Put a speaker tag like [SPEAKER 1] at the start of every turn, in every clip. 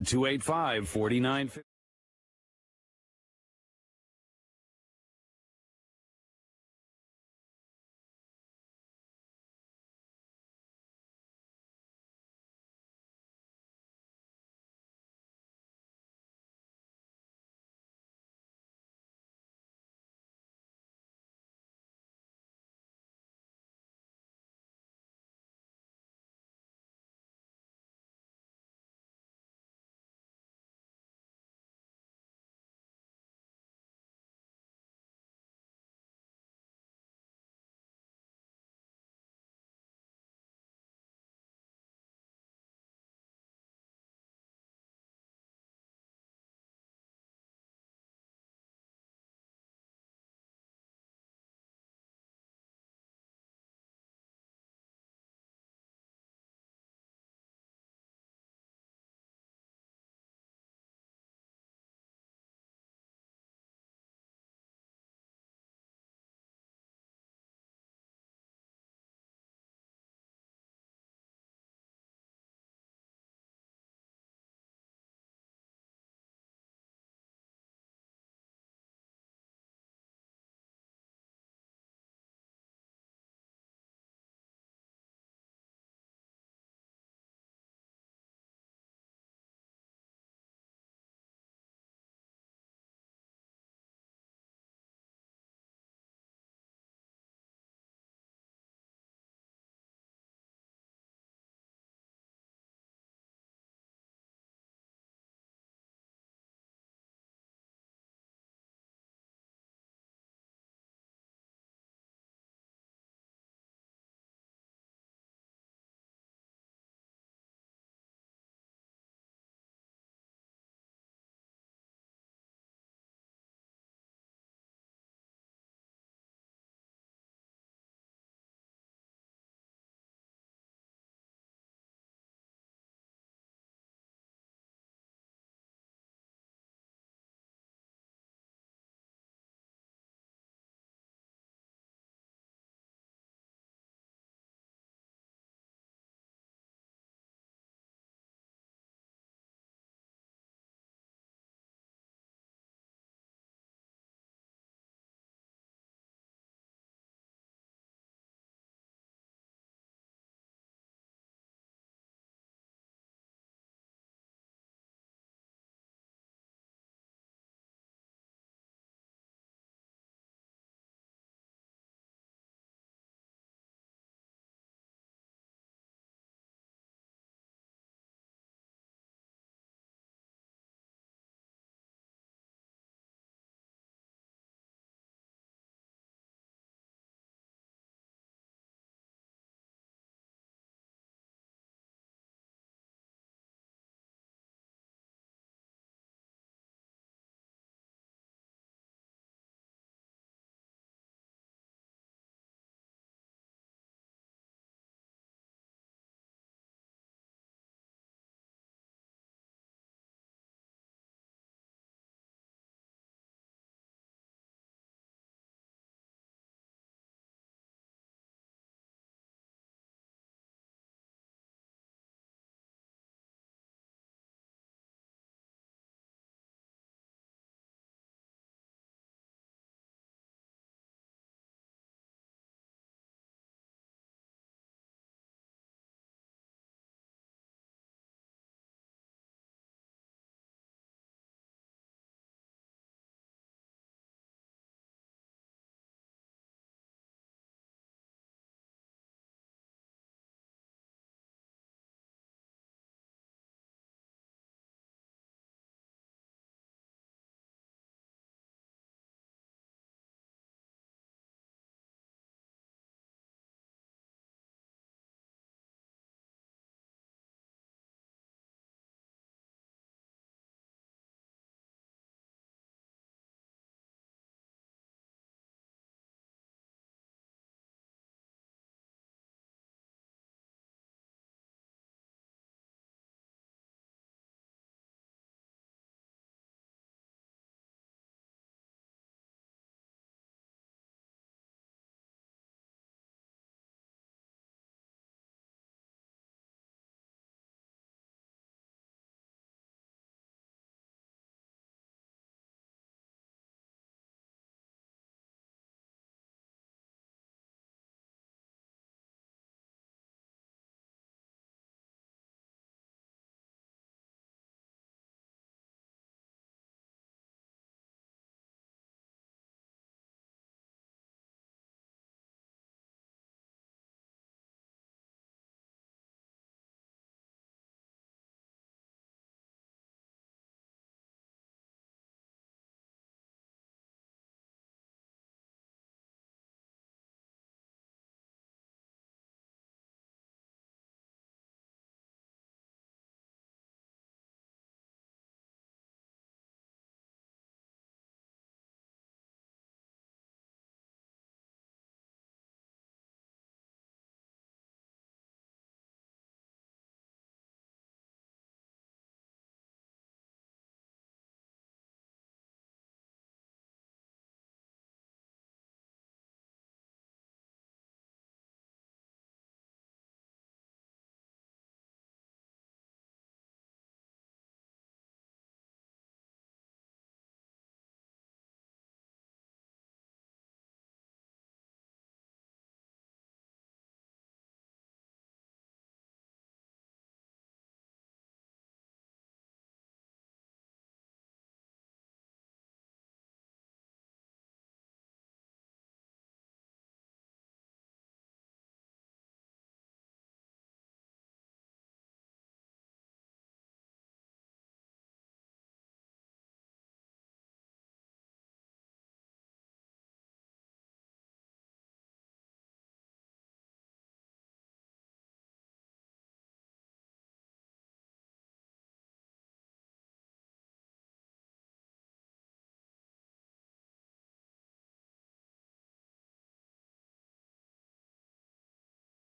[SPEAKER 1] 285-4950.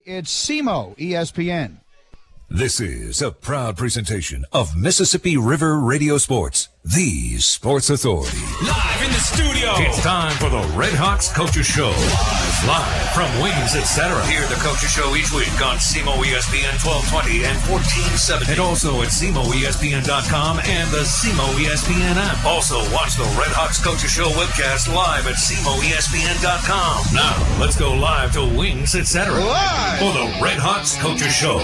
[SPEAKER 1] It's SEMO ESPN.
[SPEAKER 2] This is a proud presentation of Mississippi River Radio Sports, the sports authority.
[SPEAKER 3] Live in the studio,
[SPEAKER 2] It's time for the Red Hawks Coaches Show. Live from Wings, etc.
[SPEAKER 3] hear the Coaches Show each week on SEMO ESPN 1220 and 1470.
[SPEAKER 2] And also at SEMOESPN.com and the SEMO ESPN app.
[SPEAKER 3] Also, watch the Red Hawks Coaches Show webcast live at SEMOESPN.com.
[SPEAKER 2] Now, let's go live to Wings, etc.
[SPEAKER 1] Live
[SPEAKER 2] for the Red Hawks Coaches Show.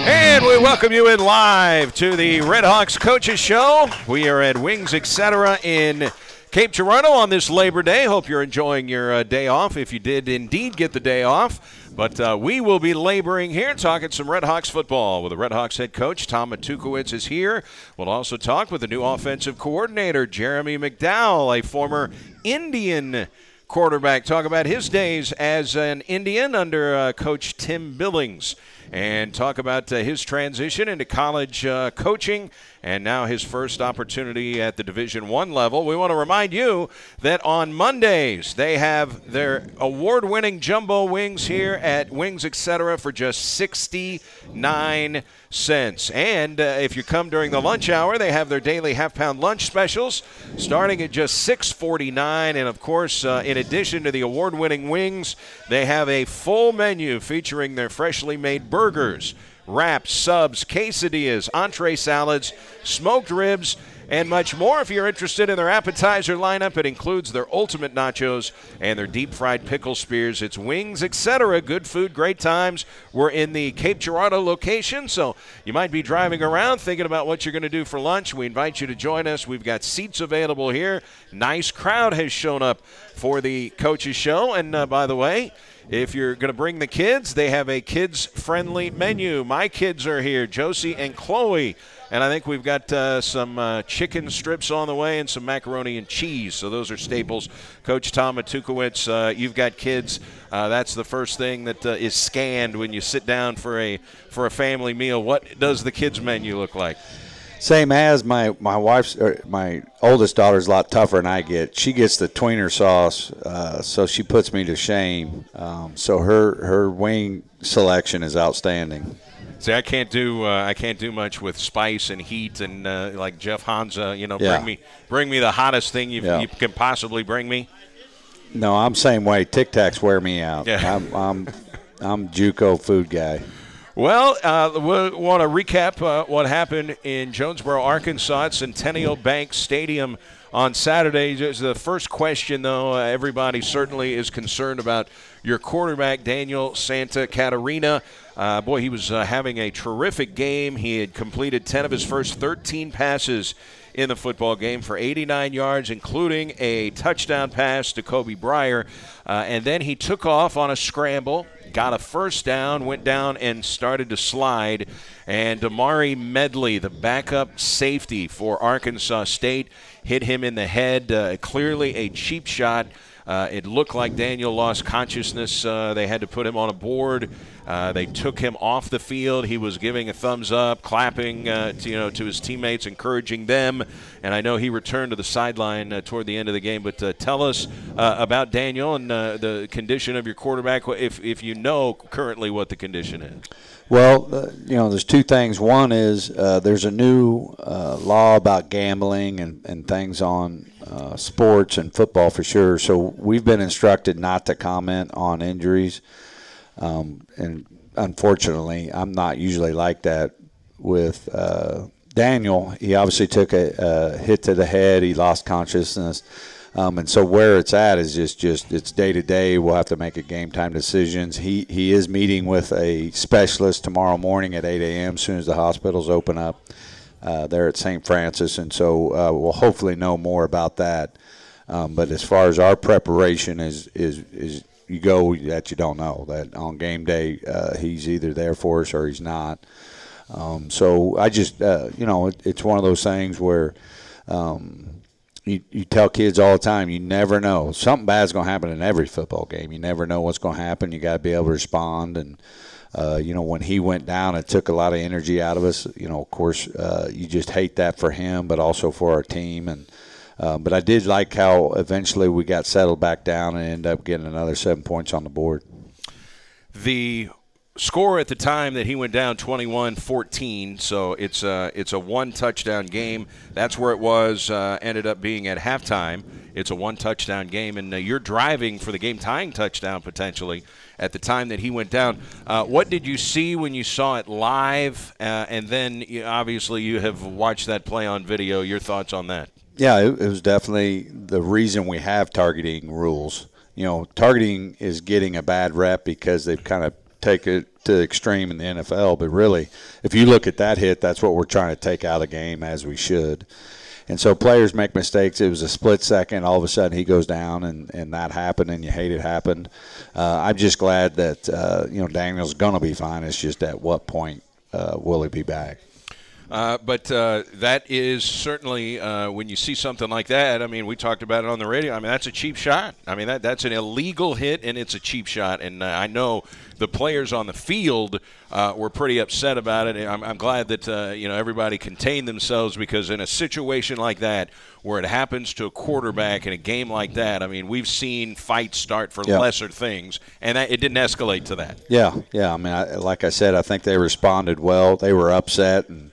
[SPEAKER 4] And we welcome you in live to the Red Hawks Coaches Show. We are at Wings, etc. in Cape Girardeau on this Labor Day. Hope you're enjoying your day off, if you did indeed get the day off. But we will be laboring here, talking some Red Hawks football with the Red Hawks head coach. Tom Matukowicz is here. We'll also talk with the new offensive coordinator, Jeremy McDowell, a former Indian quarterback. Talk about his days as an Indian under Coach Tim Billings. And talk about his transition into college coaching and now his first opportunity at the Division I level. We want to remind you that on Mondays they have their award-winning jumbo wings here at Wings Etc. for just 69 cents. And if you come during the lunch hour, they have their daily half-pound lunch specials starting at just $6.49. And, of course, in addition to the award-winning wings, they have a full menu featuring their freshly made burgers, wraps, subs, quesadillas, entree salads, smoked ribs, and much more. If you're interested in their appetizer lineup, it includes their ultimate nachos and their deep-fried pickle spears. It's Wings, etc. Good food, great times. We're in the Cape Girardeau location, so you might be driving around thinking about what you're going to do for lunch. We invite you to join us. We've got seats available here. Nice crowd has shown up for the Coaches Show. And, by the way, if you're going to bring the kids, they have a kids-friendly menu. My kids are here, Josie and Chloe. And I think we've got some chicken strips on the way and some macaroni and cheese. So those are staples. Coach Tom Matukowicz, you've got kids. That's the first thing that is scanned when you sit down for a family meal. What does the kids' menu look like?
[SPEAKER 5] Same as my wife's, my oldest daughter's a lot tougher than I get. She gets the tweener sauce, so she puts me to shame. So her wing selection is outstanding.
[SPEAKER 4] See, I can't do much with spice and heat and like Jeff Hansa. Bring me the hottest thing you can possibly bring me.
[SPEAKER 5] No, I'm same way. Tic Tacs wear me out.
[SPEAKER 4] Yeah.
[SPEAKER 5] I'm JUCO food guy.
[SPEAKER 4] Well, we want to recap what happened in Jonesboro, Arkansas at Centennial Bank Stadium on Saturday. The first question, though, everybody certainly is concerned about your quarterback, Daniel Santa Catarina. He was having a terrific game. He had completed 10 of his first 13 passes in the football game for 89 yards, including a touchdown pass to Kobe Breyer. And then he took off on a scramble, got a first down, went down and started to slide. And Damari Medley, the backup safety for Arkansas State, hit him in the head. Clearly a cheap shot. It looked like Daniel lost consciousness. They had to put him on a board. They took him off the field. He was giving a thumbs up, clapping to his teammates, encouraging them. And I know he returned to the sideline toward the end of the game. But tell us about Daniel and the condition of your quarterback, if you know currently what the condition is.
[SPEAKER 5] Well, there's two things. One is there's a new law about gambling and things on sports and football for sure. So we've been instructed not to comment on injuries. And unfortunately, I'm not usually like that with Daniel. He obviously took a hit to the head. He lost consciousness. And so where it's at is just it's day to day. We'll have to make a game time decisions. He is meeting with a specialist tomorrow morning at 8 a.m. as soon as the hospitals open up there at St. Francis. And so we'll hopefully know more about that. But as far as our preparation is you go that you don't know that on game day he's either there for us or he's not. So I just it's one of those things where you tell kids all the time, you never know. Something bad's going to happen in every football game. You never know what's going to happen. You got to be able to respond. And, when he went down, it took a lot of energy out of us. Of course, you just hate that for him, but also for our team. And but I did like how eventually we got settled back down and ended up getting another 7 points on the board.
[SPEAKER 4] The score at the time that he went down 21-14, so it's a one-touchdown game. That's where it was, ended up being at halftime. It's a one-touchdown game, and you're driving for the game-tying touchdown potentially at the time that he went down. What did you see when you saw it live? And then, obviously, you have watched that play on video. Your thoughts on that?
[SPEAKER 5] Yeah, it was definitely the reason we have targeting rules. Targeting is getting a bad rep because they've kind of taken it to the extreme in the NFL. But really, if you look at that hit, that's what we're trying to take out of the game, as we should. And so players make mistakes. It was a split second. All of a sudden he goes down, and that happened, and you hate it happened. I'm just glad that, Daniel's going to be fine. It's just at what point will he be back?
[SPEAKER 4] But that is certainly when you see something like that. I mean, we talked about it on the radio. I mean, that's a cheap shot. I mean, that's an illegal hit, and it's a cheap shot. And I know the players on the field were pretty upset about it. And I'm glad that everybody contained themselves, because in a situation like that, where it happens to a quarterback in a game like that, I mean, we've seen fights start for lesser things, and it didn't escalate to that.
[SPEAKER 5] Yeah. I mean, like I said, I think they responded well. They were upset, and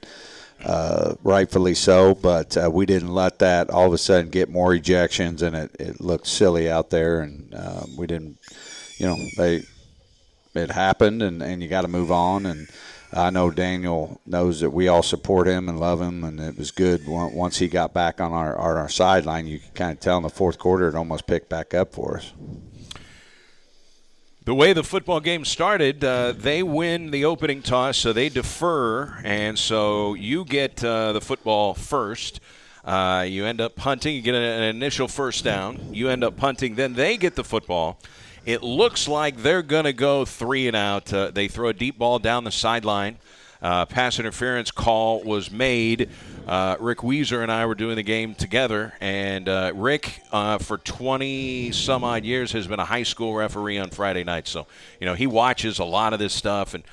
[SPEAKER 5] rightfully so, but we didn't let that all of a sudden get more ejections, and it looked silly out there, and we didn't, it happened, and you got to move on. And I know Daniel knows that we all support him and love him, and it was good once he got back on our sideline. You could kind of tell in the fourth quarter it almost picked back up for us.
[SPEAKER 4] The way the football game started, they win the opening toss, so they defer, and so you get the football first. You end up punting. You get an initial first down. You end up punting. Then they get the football. It looks like they're going to go 3 and out. They throw a deep ball down the sideline. Pass interference call was made. Rick Weiser and I were doing the game together, and Rick, for 20-some-odd years, has been a high school referee on Friday nights. So, he watches a lot of this stuff, and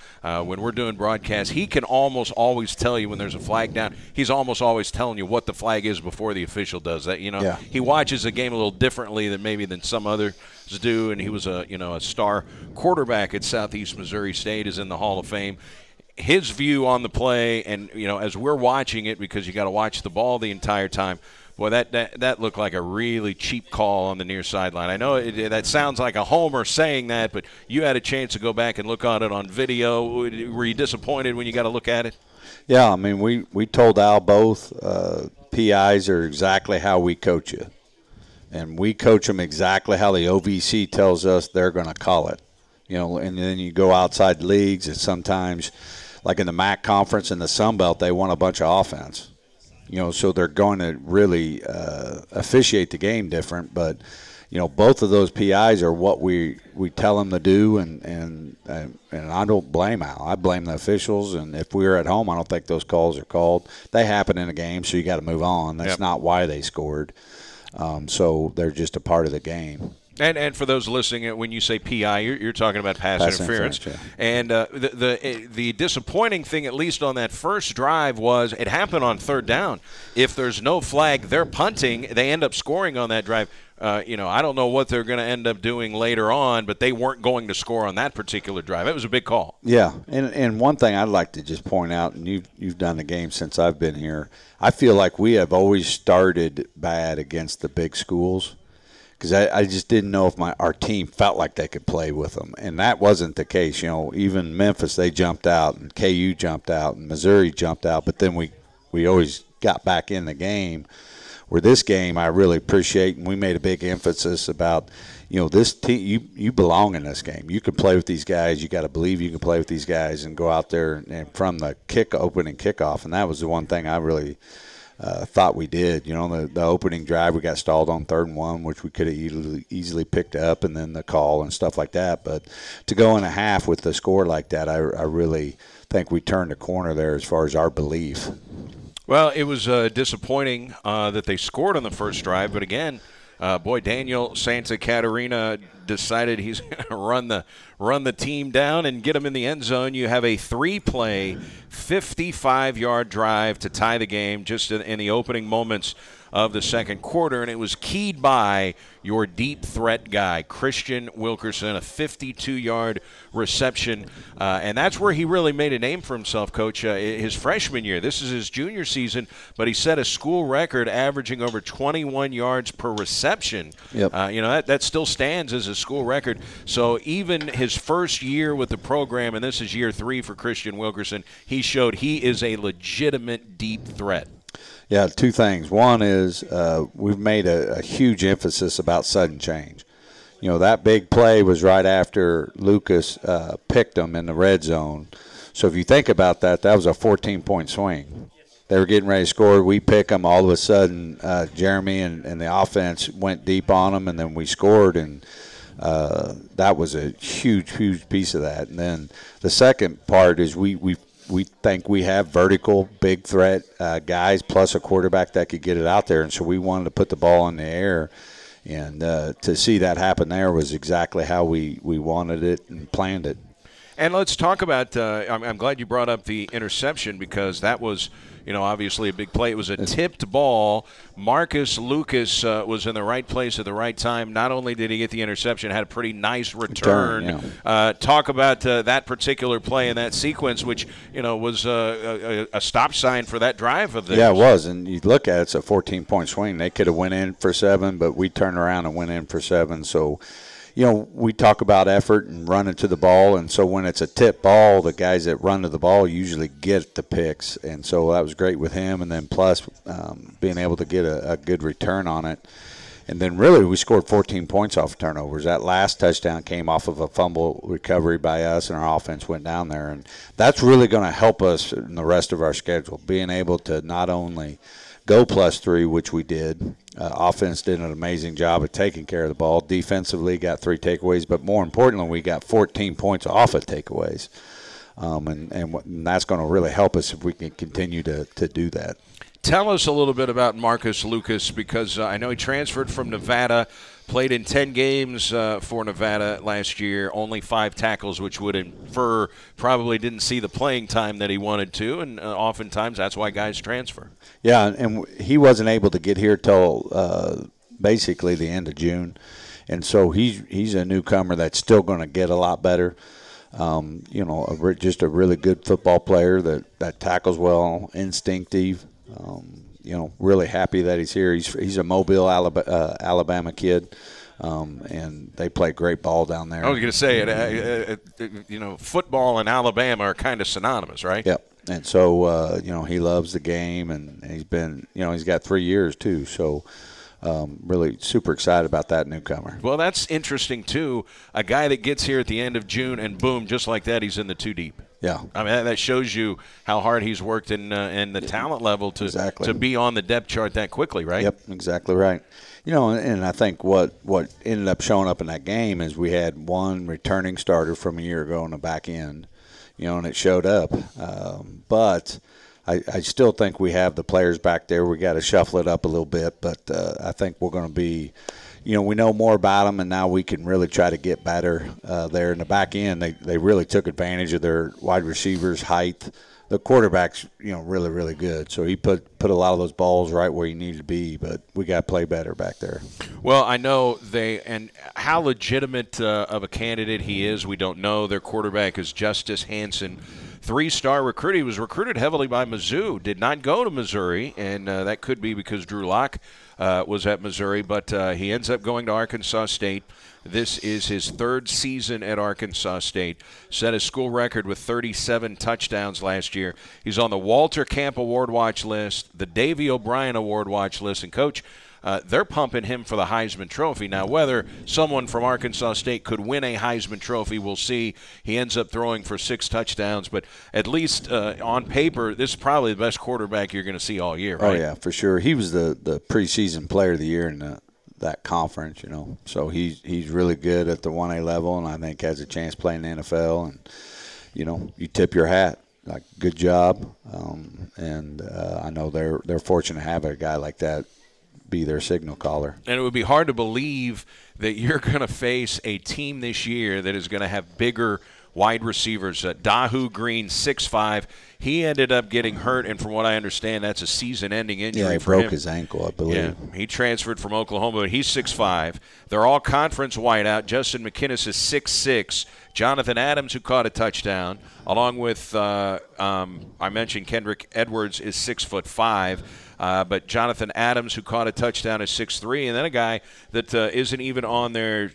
[SPEAKER 4] when we're doing broadcasts, he can almost always tell you when there's a flag down. He's almost always telling you what the flag is before the official does that.
[SPEAKER 5] Yeah.
[SPEAKER 4] He watches the game a little differently than some others do, and he was a star quarterback at Southeast Missouri State, is in the Hall of Fame. His view on the play, and as we're watching it, because you got to watch the ball the entire time, boy, that looked like a really cheap call on the near sideline. I know that sounds like a homer saying that, but you had a chance to go back and look on it on video. Were you disappointed when you got to look at it?
[SPEAKER 5] Yeah, I mean, we told Al both PIs are exactly how we coach you, and we coach them exactly how the OVC tells us they're going to call it. And then you go outside leagues, and sometimes, like in the MAC conference and the Sun Belt, they want a bunch of offense. So they're going to really officiate the game different. But, both of those PIs are what we tell them to do, and I don't blame Al. I blame the officials, and if we were at home, I don't think those calls are called. They happen in a game, so you got to move on. That's not why they scored. So they're just a part of the game.
[SPEAKER 4] And for those listening, when you say PI, you're talking about pass interference.
[SPEAKER 5] Yeah.
[SPEAKER 4] And the disappointing thing, at least on that first drive, was it happened on third down. If there's no flag, they're punting. They end up scoring on that drive. I don't know what they're going to end up doing later on, but they weren't going to score on that particular drive. It was a big call.
[SPEAKER 5] Yeah, and one thing I'd like to just point out, and you've done the game since I've been here, I feel like we have always started bad against the big schools, because I just didn't know if our team felt like they could play with them, and that wasn't the case. Even Memphis, they jumped out, and KU jumped out, and Missouri jumped out, but then we always got back in the game. Where this game, I really appreciate, and we made a big emphasis about, this team, you belong in this game. You can play with these guys. You got to believe you can play with these guys and go out there and from the opening kickoff, and that was the one thing I really thought we did. The opening drive, we got stalled on 3rd and 1, which we could have easily picked up, and then the call and stuff like that. But to go in a half with the score like that, I really think we turned a corner there as far as our belief.
[SPEAKER 4] Well, it was disappointing that they scored on the first drive, but again, Daniel Santa Catarina decided he's going to run the team down and get them in the end zone. You have a 3-play, 55-yard drive to tie the game just in the opening moments of the second quarter, and it was keyed by your deep threat guy, Christian Wilkerson, a 52-yard reception, and that's where he really made a name for himself, Coach, his freshman year. This is his junior season, but he set a school record averaging over 21 yards per reception.
[SPEAKER 5] Yep.
[SPEAKER 4] That still stands as a school record. So even his first year with the program, and this is year 3 for Christian Wilkerson, he showed he is a legitimate deep threat.
[SPEAKER 5] Yeah, 2 things. One is we've made a huge emphasis about sudden change. That big play was right after Lucas picked them in the red zone. So if you think about that, that was a 14-point swing. They were getting ready to score. We pick them. All of a sudden, Jeremy and the offense went deep on them, and then we scored. And that was a huge, huge piece of that. And then the second part is we think we have vertical, big threat guys plus a quarterback that could get it out there. And so we wanted to put the ball in the air. And to see that happen there was exactly how we wanted it and planned it.
[SPEAKER 4] And let's talk about I'm glad you brought up the interception because that was, obviously a big play. It was a tipped ball. Marcus Lucas was in the right place at the right time. Not only did he get the interception, had a pretty nice return. Talk about that particular play and that sequence, which, was a stop sign for that drive of theirs.
[SPEAKER 5] Yeah, it was. And you look at it, it's a 14-point swing. They could have went in for 7, but we turned around and went in for 7. So, we talk about effort and running to the ball, and so when it's a tip ball, the guys that run to the ball usually get the picks, and so that was great with him, and then plus being able to get a good return on it. And then really we scored 14 points off of turnovers. That last touchdown came off of a fumble recovery by us, and our offense went down there, and that's really going to help us in the rest of our schedule, being able to not only go +3, which we did. Offense did an amazing job of taking care of the ball. Defensively, got 3 takeaways, but more importantly, we got 14 points off of takeaways. And that's going to really help us if we can continue to do that.
[SPEAKER 4] Tell us a little bit about Marcus Lucas because I know he transferred from Nevada, played in 10 games for Nevada last year, only 5 tackles, which would infer probably didn't see the playing time that he wanted to, and oftentimes that's why guys transfer.
[SPEAKER 5] Yeah, and he wasn't able to get here till basically the end of June, and so he's a newcomer that's still going to get a lot better. Just a really good football player that tackles well, instinctive. Really happy that he's here. He's a Mobile, Alabama kid, and they play great ball down there.
[SPEAKER 4] I was going to say, football and Alabama are kind of synonymous, right?
[SPEAKER 5] Yep. And so, he loves the game, and he's been, he's got 3 years too. So, really super excited about that newcomer.
[SPEAKER 4] Well, that's interesting too. A guy that gets here at the end of June, and boom, just like that, he's in the 2 deep.
[SPEAKER 5] Yeah,
[SPEAKER 4] I mean that shows you how hard he's worked in the talent level to be on the depth chart that quickly, right?
[SPEAKER 5] Yep, exactly right. And I think what ended up showing up in that game is we had one returning starter from a year ago on the back end, and it showed up. But I still think we have the players back there. We got to shuffle it up a little bit, but I think we're going to be. We know more about them, and now we can really try to get better there in the back end. They really took advantage of their wide receivers' height. The quarterback's, really, really good. So he put a lot of those balls right where he needed to be, but we got to play better back there.
[SPEAKER 4] Well, I know and how legitimate of a candidate he is, we don't know. Their quarterback is Justice Hansen. 3-star recruit. He was recruited heavily by Mizzou, did not go to Missouri, and that could be because Drew Lock was at Missouri, but he ends up going to Arkansas State. This is his 3rd season at Arkansas State. Set a school record with 37 touchdowns last year. He's on the Walter Camp Award watch list, the Davey O'Brien Award watch list, and Coach, they're pumping him for the Heisman Trophy. Now, whether someone from Arkansas State could win a Heisman Trophy, we'll see. He ends up throwing for 6 touchdowns, but at least on paper, this is probably the best quarterback you're going to see all year, right?
[SPEAKER 5] Oh, yeah, for sure. He was the preseason player of the year in that conference, So he's really good at the 1A level, and I think has a chance playing in the NFL. And, you tip your hat. Like, good job. And I know they're fortunate to have a guy like that be their signal caller.
[SPEAKER 4] And it would be hard to believe that you're going to face a team this year that is going to have bigger wide receivers. Dahu Green, 6'5". He ended up getting hurt, and from what I understand, that's a season-ending injury
[SPEAKER 5] he
[SPEAKER 4] for him.
[SPEAKER 5] broke his ankle, I believe.
[SPEAKER 4] Yeah, he transferred from Oklahoma, but he's 6'5". They're all conference wideout. Justin McInnes is 6'6". Jonathan Adams, who caught a touchdown, along with I mentioned Kendrick Edwards, is 6'5". But Jonathan Adams, who caught a touchdown, is 6'3". And then a guy that isn't even on there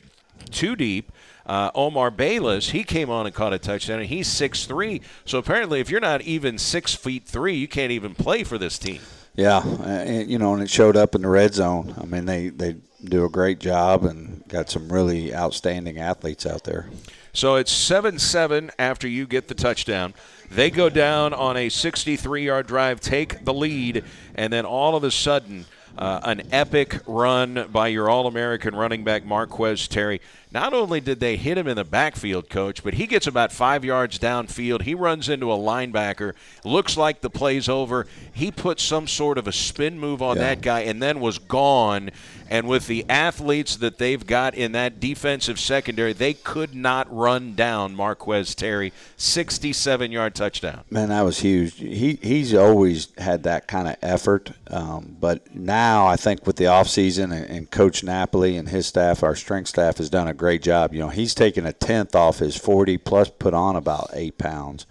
[SPEAKER 4] too deep, Omar Bayless, he came on and caught a touchdown, and he's 6'3". So apparently if you're not even 6'3", you can't even play for this team.
[SPEAKER 5] Yeah, and it showed up in the red zone. I mean, they do a great job and got some really outstanding athletes out there.
[SPEAKER 4] So it's 7-7 after you get the touchdown. They go down on a 63-yard drive, take the lead, and then all of a sudden an epic run by your All-American running back, Marquez Terry. Not only did they hit him in the backfield, Coach, but he gets about 5 yards downfield. He runs into a linebacker. Looks like the play's over. He put some sort of a spin move on that guy and then was gone. And with the athletes that they've got in that defensive secondary, they could not run down Marquez Terry. 67-yard touchdown.
[SPEAKER 5] Man, that was huge. He's always had that kind of effort. But now I think with the offseason and Coach Napoli and his staff, our strength staff, has done a great job. He's taken a 10th off his 40, plus put on about 8 pounds.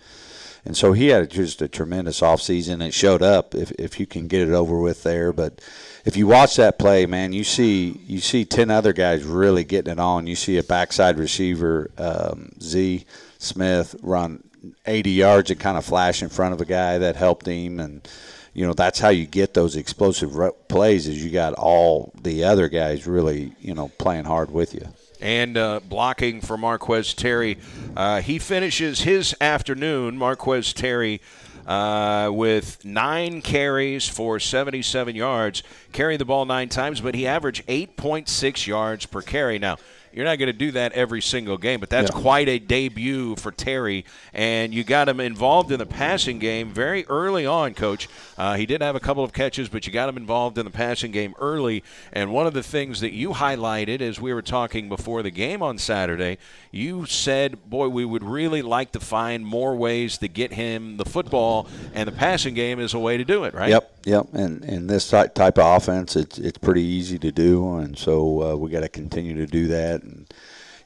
[SPEAKER 5] And so he had just a tremendous offseason. It showed up if you can get it over with there. But if you watch that play, man, you see 10 other guys really getting it on. You see a backside receiver, Z Smith, run 80 yards and kind of flash in front of a guy that helped him. And, that's how you get those explosive plays, is you got all the other guys really, playing hard with you.
[SPEAKER 4] And blocking for Marquez Terry. He finishes his afternoon, Marquez Terry, with 9 carries for 77 yards, carrying the ball 9 times, but he averaged 8.6 yards per carry. Now, you're not going to do that every single game, but that's quite a debut for Terry. And you got him involved in the passing game very early on, Coach. He did have a couple of catches, but you got him involved in the passing game early. And one of the things that you highlighted as we were talking before the game on Saturday, you said, boy, we would really like to find more ways to get him the football, and the passing game is a way to do it, right?
[SPEAKER 5] Yep. And this type of offense, it's pretty easy to do, and so we got to continue to do that. And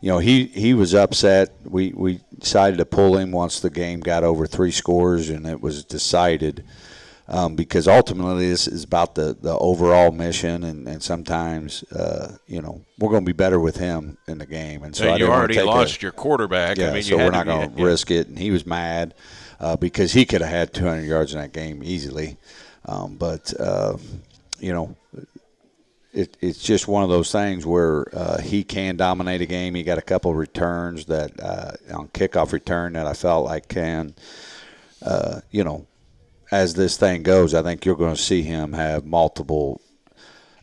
[SPEAKER 5] he was upset. We decided to pull him once the game got over 3 scores, and it was decided because ultimately this is about the overall mission, and sometimes we're going to be better with him in the game. And so
[SPEAKER 4] you already lost your quarterback.
[SPEAKER 5] Yeah,
[SPEAKER 4] I mean,
[SPEAKER 5] so we're not going to risk it. And he was mad because he could have had 200 yards in that game easily. It's just one of those things where he can dominate a game. He got a couple of returns that on kickoff return that I felt like can, as this thing goes, I think you're going to see him have multiple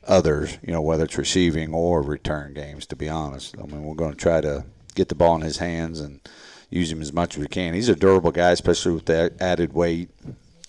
[SPEAKER 5] others, whether it's receiving or return games, to be honest. I mean, we're going to try to get the ball in his hands and use him as much as we can. He's a durable guy, especially with the added weight.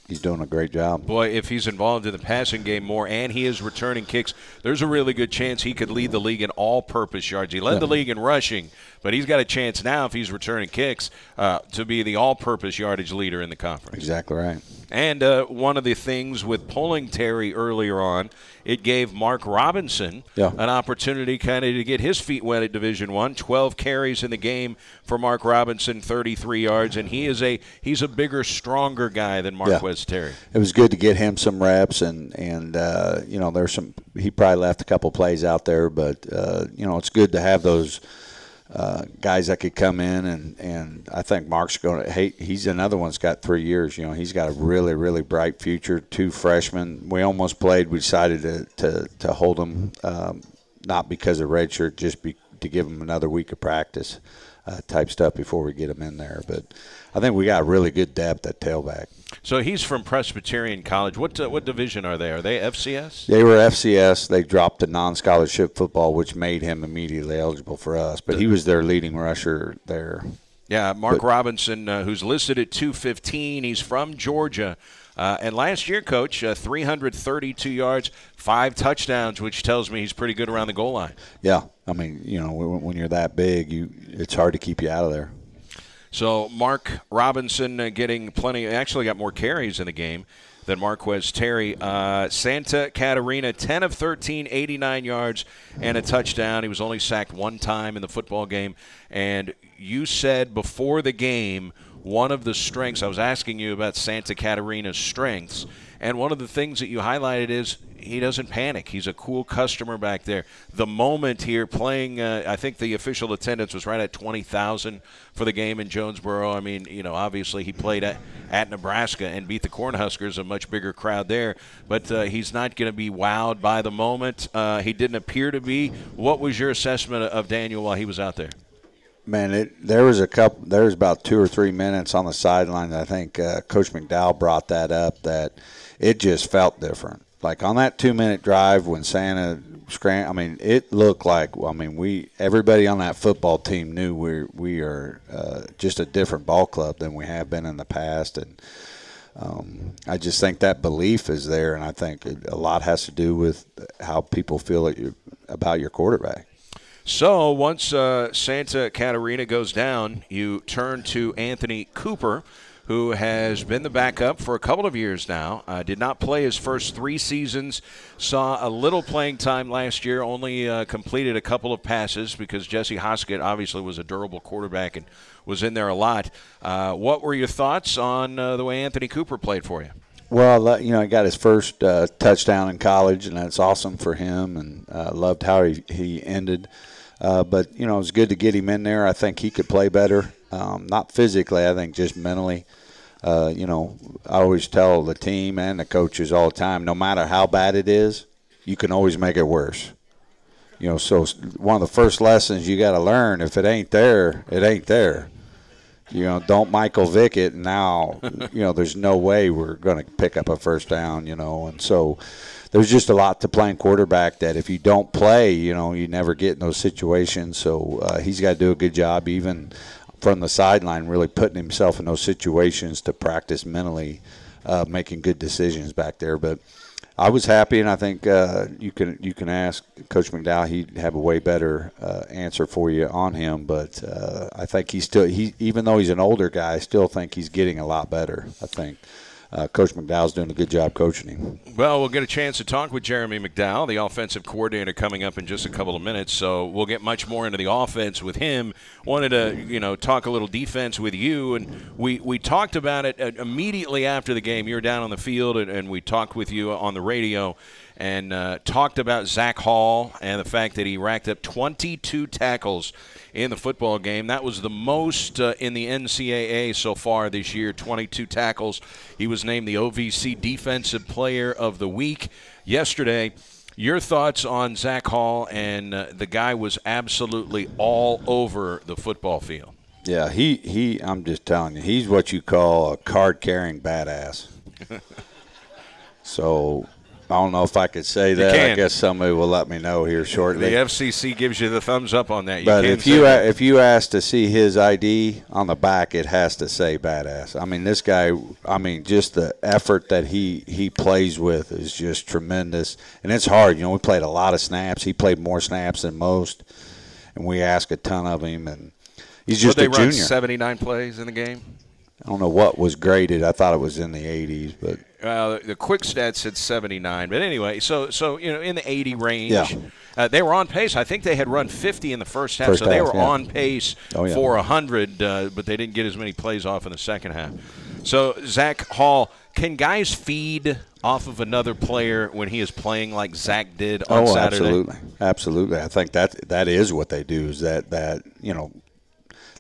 [SPEAKER 5] He's doing a great job.
[SPEAKER 4] Boy, if he's involved in the passing game more and he is returning kicks, there's a really good chance he could lead the league in all-purpose yards. He led the league in rushing, but he's got a chance now, if he's returning kicks, to be the all-purpose yardage leader in the conference.
[SPEAKER 5] Exactly right.
[SPEAKER 4] And one of the things with pulling Terry earlier on, it gave Mark Robinson an opportunity kind of to get his feet wet at Division I. 12 carries in the game for Mark Robinson, 33 yards, and he's a bigger, stronger guy than Marquez Terry.
[SPEAKER 5] It was good to get him some reps, and there's some. He probably left a couple plays out there, but it's good to have those guys that could come in, and I think Mark's going to. He's another one's got 3 years. He's got a really, really bright future. 2 freshmen. We almost played. We decided to hold him, not because of redshirt, just to give him another week of practice type stuff before we get him in there. But I think we got really good depth at tailback.
[SPEAKER 4] So he's from Presbyterian College. What division are they? Are they FCS?
[SPEAKER 5] They were FCS. They dropped to non-scholarship football, which made him immediately eligible for us. But he was their leading rusher there.
[SPEAKER 4] Yeah, Mark Robinson, who's listed at 215. He's from Georgia. And last year, Coach, 332 yards, 5 touchdowns, which tells me he's pretty good around the goal line.
[SPEAKER 5] Yeah, I mean, when you're that big, it's hard to keep you out of there.
[SPEAKER 4] So Mark Robinson getting plenty, actually got more carries in the game than Marquez Terry. Santa Catarina, 10 of 13, 89 yards and a touchdown. He was only sacked 1 time in the football game. And you said before the game, one of the strengths, I was asking you about Santa Catarina's strengths, and one of the things that you highlighted is he doesn't panic. He's a cool customer back there. The moment here playing, I think the official attendance was right at 20,000 for the game in Jonesboro. I mean, obviously he played at Nebraska and beat the Cornhuskers, a much bigger crowd there. But he's not going to be wowed by the moment. He didn't appear to be. What was your assessment of Daniel while he was out there?
[SPEAKER 5] Man, there was about 2 or 3 minutes on the sideline. I think Coach McDowell brought that up, that it just felt different. Like on that 2-minute drive when Santa I mean, it looked like, everybody on that football team knew we are just a different ball club than we have been in the past. And I just think that belief is there, and I think a lot has to do with how people feel about your quarterback.
[SPEAKER 4] So once Santa Catarina goes down, you turn to Anthony Cooper, who has been the backup for a couple of years now. Did not play his first 3 seasons, saw a little playing time last year, only completed a couple of passes because Jesse Hoskett obviously was a durable quarterback and was in there a lot. What were your thoughts on the way Anthony Cooper played for you?
[SPEAKER 5] Well, he got his first touchdown in college, and that's awesome for him, and loved how he ended. But, it was good to get him in there. I think he could play better, not physically, I think just mentally. I always tell the team and the coaches all the time, no matter how bad it is, you can always make it worse. So one of the first lessons you got to learn, if it ain't there, it ain't there. Don't Michael Vick it now. There's no way we're going to pick up a first down, and so there's just a lot to playing quarterback that if you don't play, you never get in those situations. So he's got to do a good job even from the sideline, really putting himself in those situations to practice mentally, making good decisions back there. But I was happy, and I think you can ask Coach McDowell. He'd have a way better answer for you on him. But I think even though he's an older guy, I still think he's getting a lot better. I think Coach McDowell's doing a good job coaching him.
[SPEAKER 4] Well, we'll get a chance to talk with Jeremy McDowell, the offensive coordinator, coming up in just a couple of minutes. So we'll get much more into the offense with him. Wanted to, talk a little defense with you, and we talked about it immediately after the game. You were down on the field, and we talked with you on the radio and talked about Zach Hall and the fact that he racked up 22 tackles in the football game. That was the most in the NCAA so far this year, 22 tackles. He was named the OVC Defensive Player of the Week yesterday. Your thoughts on Zach Hall? And the guy was absolutely all over the football field.
[SPEAKER 5] Yeah, I'm just telling you, he's what you call a card-carrying badass. So I don't know if I could say that. I guess somebody will let me know here shortly.
[SPEAKER 4] The FCC gives you the thumbs up on that.
[SPEAKER 5] But if you ask to see his ID on the back, it has to say badass. I mean, this guy, just the effort that he plays with is just tremendous. And it's hard. We played a lot of snaps. He played more snaps than most, and we ask a ton of him. And he's just a junior.
[SPEAKER 4] They run 79 plays in the game?
[SPEAKER 5] I don't know what was graded. I thought it was in the 80s, but
[SPEAKER 4] the quick stats said 79. But anyway, so in the 80 range.
[SPEAKER 5] Yeah.
[SPEAKER 4] They were on pace. I think they had run 50 in the first half, so they were on pace for 100, but they didn't get as many plays off in the second half. So Zach Hall, can guys feed off of another player when he is playing like Zach did on Saturday?
[SPEAKER 5] Absolutely. I think that is what they do. Is that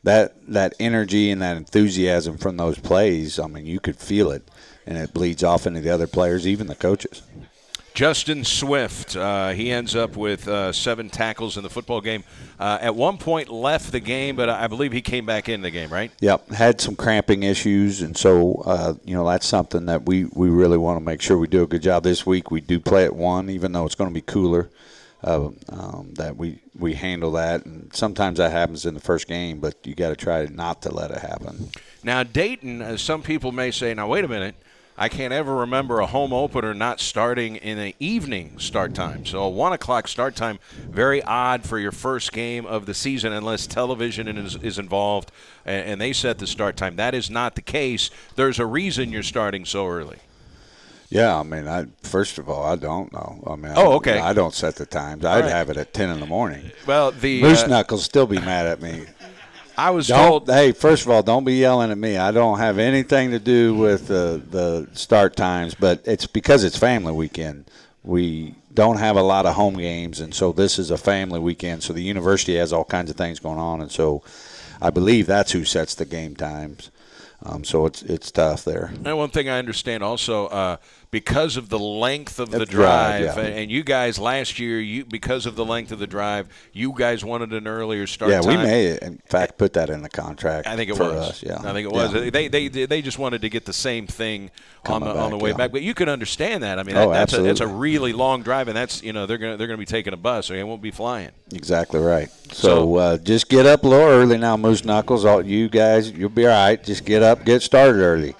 [SPEAKER 5] that energy and that enthusiasm from those plays, you could feel it, and it bleeds off into the other players, even the coaches.
[SPEAKER 4] Justin Swift, he ends up with 7 tackles in the football game. At one point left the game, but I believe he came back in the game, right?
[SPEAKER 5] Yep, had some cramping issues, and so that's something that we really want to make sure we do a good job this week. We do play at 1, even though it's going to be cooler. That we handle that, and sometimes that happens in the first game, but you got to try not to let it happen.
[SPEAKER 4] Now Dayton, some people may say, now wait a minute, I can't ever remember a home opener not starting in an evening start time. So a 1 o'clock start time, very odd for your first game of the season unless television is involved and they set the start time. That is not the case. There's a reason you're starting so early.
[SPEAKER 5] Yeah, I mean, first of all, I don't know. I mean,
[SPEAKER 4] okay.
[SPEAKER 5] I don't set the times. I'd have it at 10 in the morning.
[SPEAKER 4] Well, the
[SPEAKER 5] Moose Knuckles still be mad at me.
[SPEAKER 4] I was told.
[SPEAKER 5] Hey, first of all, don't be yelling at me. I don't have anything to do with the start times, but it's because it's family weekend. We don't have a lot of home games, and so this is a family weekend. So the university has all kinds of things going on, and so I believe that's who sets the game times. So it's tough there.
[SPEAKER 4] And one thing I understand also, because of the length of the drive, and you guys last year, because of the length of the drive, you guys wanted an earlier start time.
[SPEAKER 5] Yeah, we may, in fact, put that in the contract.
[SPEAKER 4] I think it
[SPEAKER 5] for
[SPEAKER 4] was.
[SPEAKER 5] Us, yeah.
[SPEAKER 4] I think it was.
[SPEAKER 5] Yeah.
[SPEAKER 4] They just wanted to get the same thing on the way
[SPEAKER 5] yeah.
[SPEAKER 4] back. But you can understand that. I mean,
[SPEAKER 5] absolutely.
[SPEAKER 4] that's a really long drive, and that's they're gonna be taking a bus, so they won't be flying.
[SPEAKER 5] Exactly right. So just get up a little early now, Moose Knuckles. All you guys, you'll be all right. Just get up, get started early.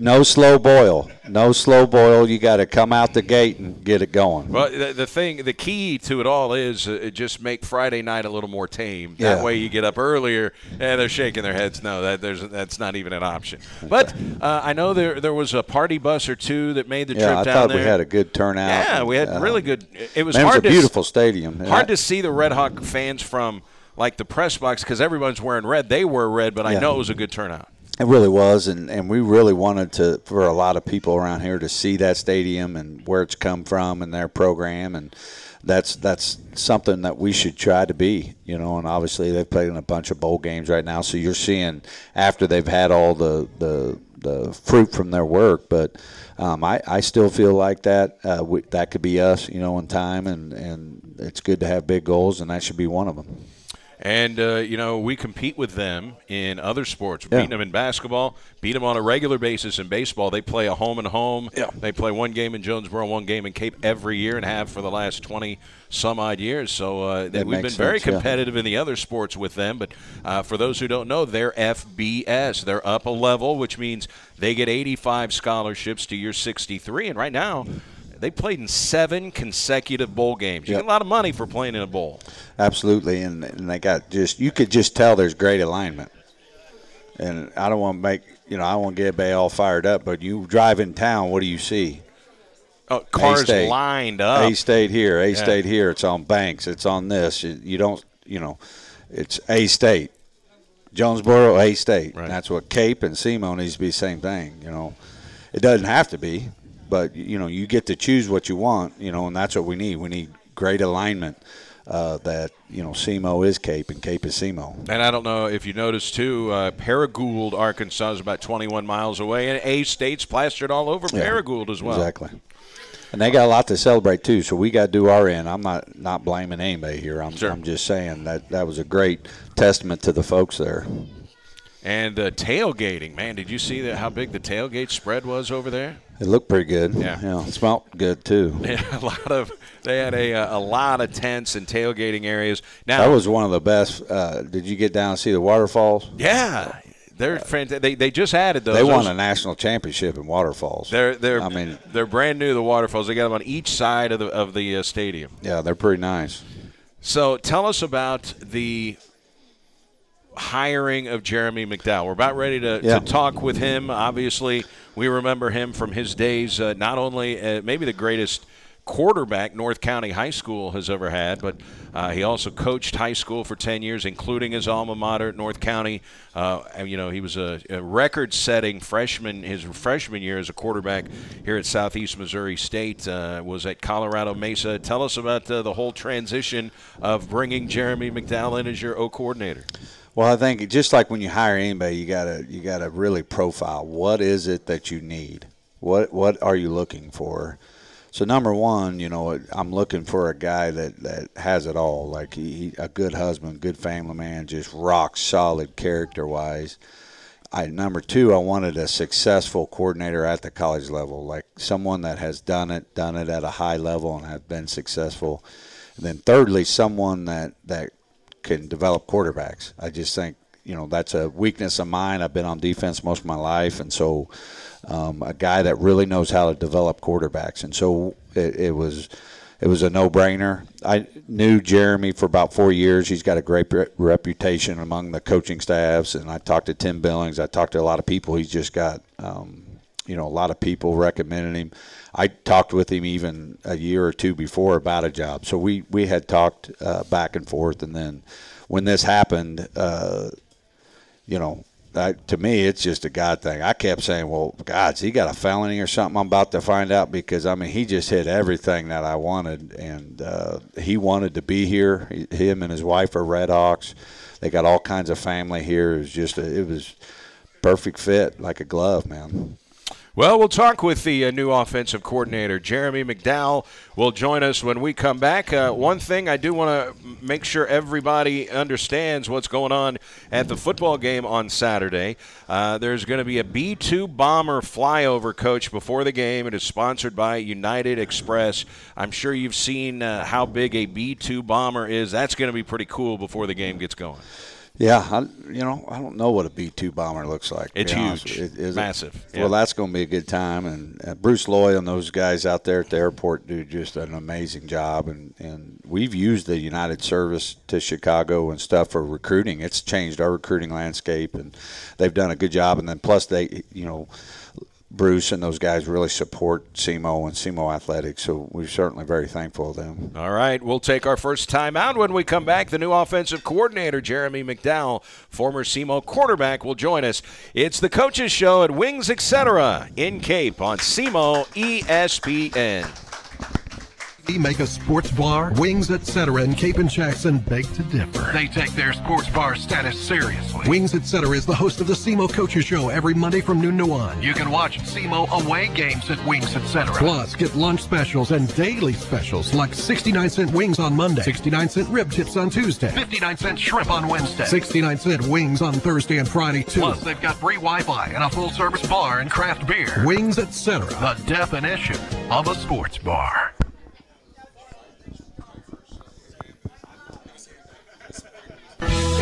[SPEAKER 5] No slow boil. No slow boil. You got to come out the gate and get it going.
[SPEAKER 4] Well, the key to it all is just make Friday night a little more tame. That way you get up earlier, and they're shaking their heads. No, that's not even an option. But I know there was a party bus or two that made the trip down there.
[SPEAKER 5] Yeah, I thought we had a good turnout.
[SPEAKER 4] Yeah, we had really good. It was
[SPEAKER 5] a beautiful stadium.
[SPEAKER 4] Hard to see the Red Hawk fans from like the press box because everyone's wearing red. They were red, but I know it was a good turnout.
[SPEAKER 5] It really was, and we really wanted for a lot of people around here to see that stadium and where it's come from and their program, and that's something that we should try to be, and obviously they've played in a bunch of bowl games right now, so you're seeing after they've had all the fruit from their work, but I still feel like that could be us, in time, and it's good to have big goals, and that should be one of them.
[SPEAKER 4] And, we compete with them in other sports. Beating them in basketball, beat them on a regular basis in baseball. They play a home-and-home. Yeah. They play one game in Jonesboro, one game in Cape every year and have for the last 20-some-odd years. So we've been very competitive in the other sports with them. But for those who don't know, they're FBS. They're up a level, which means they get 85 scholarships to your 63. And right now – they played in 7 consecutive bowl games. You get a lot of money for playing in a bowl.
[SPEAKER 5] Absolutely, and they got you could just tell there's great alignment. And I don't want to make I won't get everybody all fired up, but you drive in town, what do you see?
[SPEAKER 4] Oh, cars lined up.
[SPEAKER 5] A-State here, A-State here. It's on Banks. It's on this. You don't, it's A-State. Jonesboro, A-State. Right. And that's what Cape and SEMO needs to be the same thing. It doesn't have to be. But, you get to choose what you want, and that's what we need. We need great alignment that, SEMO is Cape and Cape is SEMO.
[SPEAKER 4] And I don't know if you noticed, too, Paragould, Arkansas is about 21 miles away, and A-State's plastered all over Paragould as well.
[SPEAKER 5] Exactly. And they got a lot to celebrate, too, so we got to do our end. I'm not blaming anybody here. I'm just saying that was a great testament to the folks there.
[SPEAKER 4] And tailgating, man, did you see how big the tailgate spread was over there?
[SPEAKER 5] It looked pretty good.
[SPEAKER 4] Yeah,
[SPEAKER 5] it smelled good too.
[SPEAKER 4] Yeah, they had a lot of tents and tailgating areas. Now
[SPEAKER 5] that was one of the best. Did you get down and see the waterfalls?
[SPEAKER 4] Yeah, they're fantastic. They just added those.
[SPEAKER 5] They won a national championship in waterfalls.
[SPEAKER 4] They're brand new. The waterfalls. They got them on each side of the stadium.
[SPEAKER 5] Yeah, they're pretty nice.
[SPEAKER 4] So tell us about the hiring of Jeremy McDowell. We're about ready to talk with him. Obviously, we remember him from his days, not only maybe the greatest quarterback North County High School has ever had, but he also coached high school for 10 years, including his alma mater at North County. He was a record-setting freshman. His freshman year as a quarterback here at Southeast Missouri State was at Colorado Mesa. Tell us about the whole transition of bringing Jeremy McDowell in as your O coordinator.
[SPEAKER 5] Well, I think just like when you hire anybody, you gotta really profile what is it that you need. What are you looking for? So number one, I'm looking for a guy that has it all, like a good husband, good family man, just rock solid character-wise. Number two, I wanted a successful coordinator at the college level, like someone that has done it at a high level and has been successful. And then thirdly, someone that can develop quarterbacks. I just think, that's a weakness of mine. I've been on defense most of my life, and so a guy that really knows how to develop quarterbacks. And so it was a no-brainer. I knew Jeremy for about 4 years. He's got a great reputation among the coaching staffs, and I talked to Tim Billings. I talked to a lot of people. He's just got a lot of people recommending him. I talked with him even a year or two before about a job. So we had talked back and forth, and then when this happened, to me, it's just a God thing. I kept saying, well, God, has he got a felony or something? I'm about to find out, because, he just hit everything that I wanted, and he wanted to be here. Him and his wife are Red Hawks. They got all kinds of family here. It was perfect fit, like a glove, man.
[SPEAKER 4] Well, we'll talk with the new offensive coordinator, Jeremy McDowell, will join us when we come back. One thing I do want to make sure everybody understands what's going on at the football game on Saturday. There's going to be a B-2 bomber flyover, Coach, before the game. It is sponsored by United Express. I'm sure you've seen how big a B-2 bomber is. That's going to be pretty cool before the game gets going.
[SPEAKER 5] Yeah, I don't know what a B-2 bomber looks like.
[SPEAKER 4] It's huge. Massive.
[SPEAKER 5] Yeah. Well, that's going to be a good time. And Bruce Loy and those guys out there at the airport do just an amazing job. And we've used the United service to Chicago and stuff for recruiting. It's changed our recruiting landscape, and they've done a good job. And then plus they, Bruce and those guys really support SEMO and SEMO Athletics, so we're certainly very thankful of them.
[SPEAKER 4] All right, we'll take our first time out. When we come back, the new offensive coordinator, Jeremy McDowell, former SEMO quarterback, will join us. It's the Coaches Show at Wings Etc. in Cape on SEMO ESPN.
[SPEAKER 6] Make a sports bar, Wings Etc. in Cape and Jackson beg to differ.
[SPEAKER 7] They take their sports bar status seriously.
[SPEAKER 6] Wings Etc. is the host of the SEMO Coaches Show every Monday from noon to 1.
[SPEAKER 7] You can watch SEMO away games at Wings Etc.
[SPEAKER 6] Plus, get lunch specials and daily specials like 69-cent wings on Monday, 69-cent rib tips on Tuesday,
[SPEAKER 7] 59-cent shrimp on Wednesday,
[SPEAKER 6] 69-cent wings on Thursday and Friday too.
[SPEAKER 7] Plus, they've got free Wi-Fi and a full-service bar and craft beer.
[SPEAKER 6] Wings Etc.
[SPEAKER 7] The definition of a sports bar.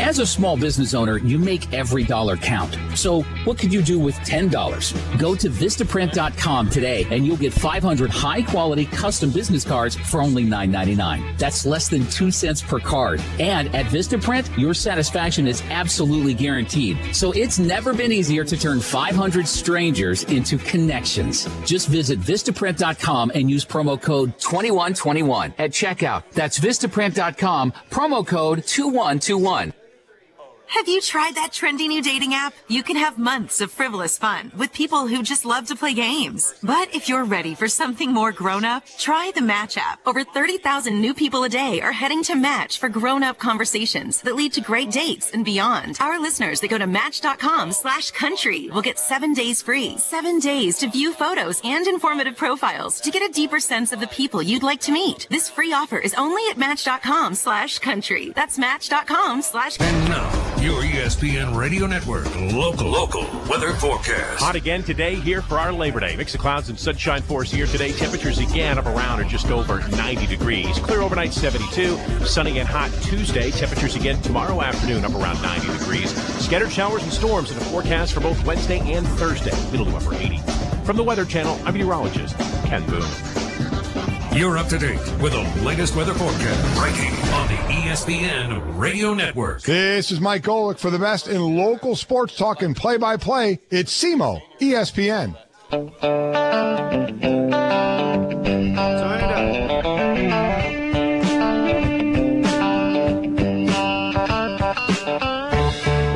[SPEAKER 8] As a small business owner, you make every dollar count. So what could you do with $10? Go to Vistaprint.com today and you'll get 500 high-quality custom business cards for only $9.99. That's less than 2 cents per card. And at Vistaprint, your satisfaction is absolutely guaranteed. So it's never been easier to turn 500 strangers into connections. Just visit Vistaprint.com and use promo code 2121 at checkout. That's Vistaprint.com, promo code 2121.
[SPEAKER 9] Have you tried that trendy new dating app? You can have months of frivolous fun with people who just love to play games. But if you're ready for something more grown-up, try the Match app. Over 30,000 new people a day are heading to Match for grown-up conversations that lead to great dates and beyond. Our listeners that go to Match.com/country will get 7 days free. 7 days to view photos and informative profiles to get a deeper sense of the people you'd like to meet. This free offer is only at Match.com/country. That's Match.com/country.
[SPEAKER 3] And now, your ESPN Radio Network local weather forecast.
[SPEAKER 10] Hot again today here for our Labor Day. Mix of clouds and sunshine for us here today. Temperatures again up around or just over 90 degrees. Clear overnight 72. Sunny and hot Tuesday. Temperatures again tomorrow afternoon up around 90 degrees. Scattered showers and storms in the forecast for both Wednesday and Thursday. Middle to upper 80. From the Weather Channel, I'm meteorologist Ken Boone.
[SPEAKER 3] You're up to date with the latest weather forecast right here on the ESPN Radio Network.
[SPEAKER 11] This is Mike Golick for the best in local sports talk and play-by-play. It's SEMO ESPN.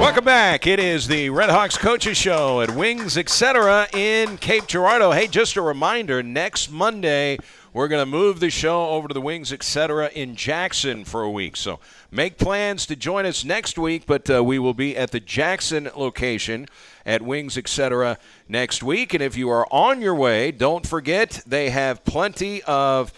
[SPEAKER 4] Welcome back. It is the Red Hawks Coaches Show at Wings Etc. in Cape Girardeau. Hey, just a reminder, next Monday we're going to move the show over to the Wings Etc. in Jackson for a week. So make plans to join us next week, but we will be at the Jackson location at Wings Etc. next week. And if you are on your way, don't forget they have plenty of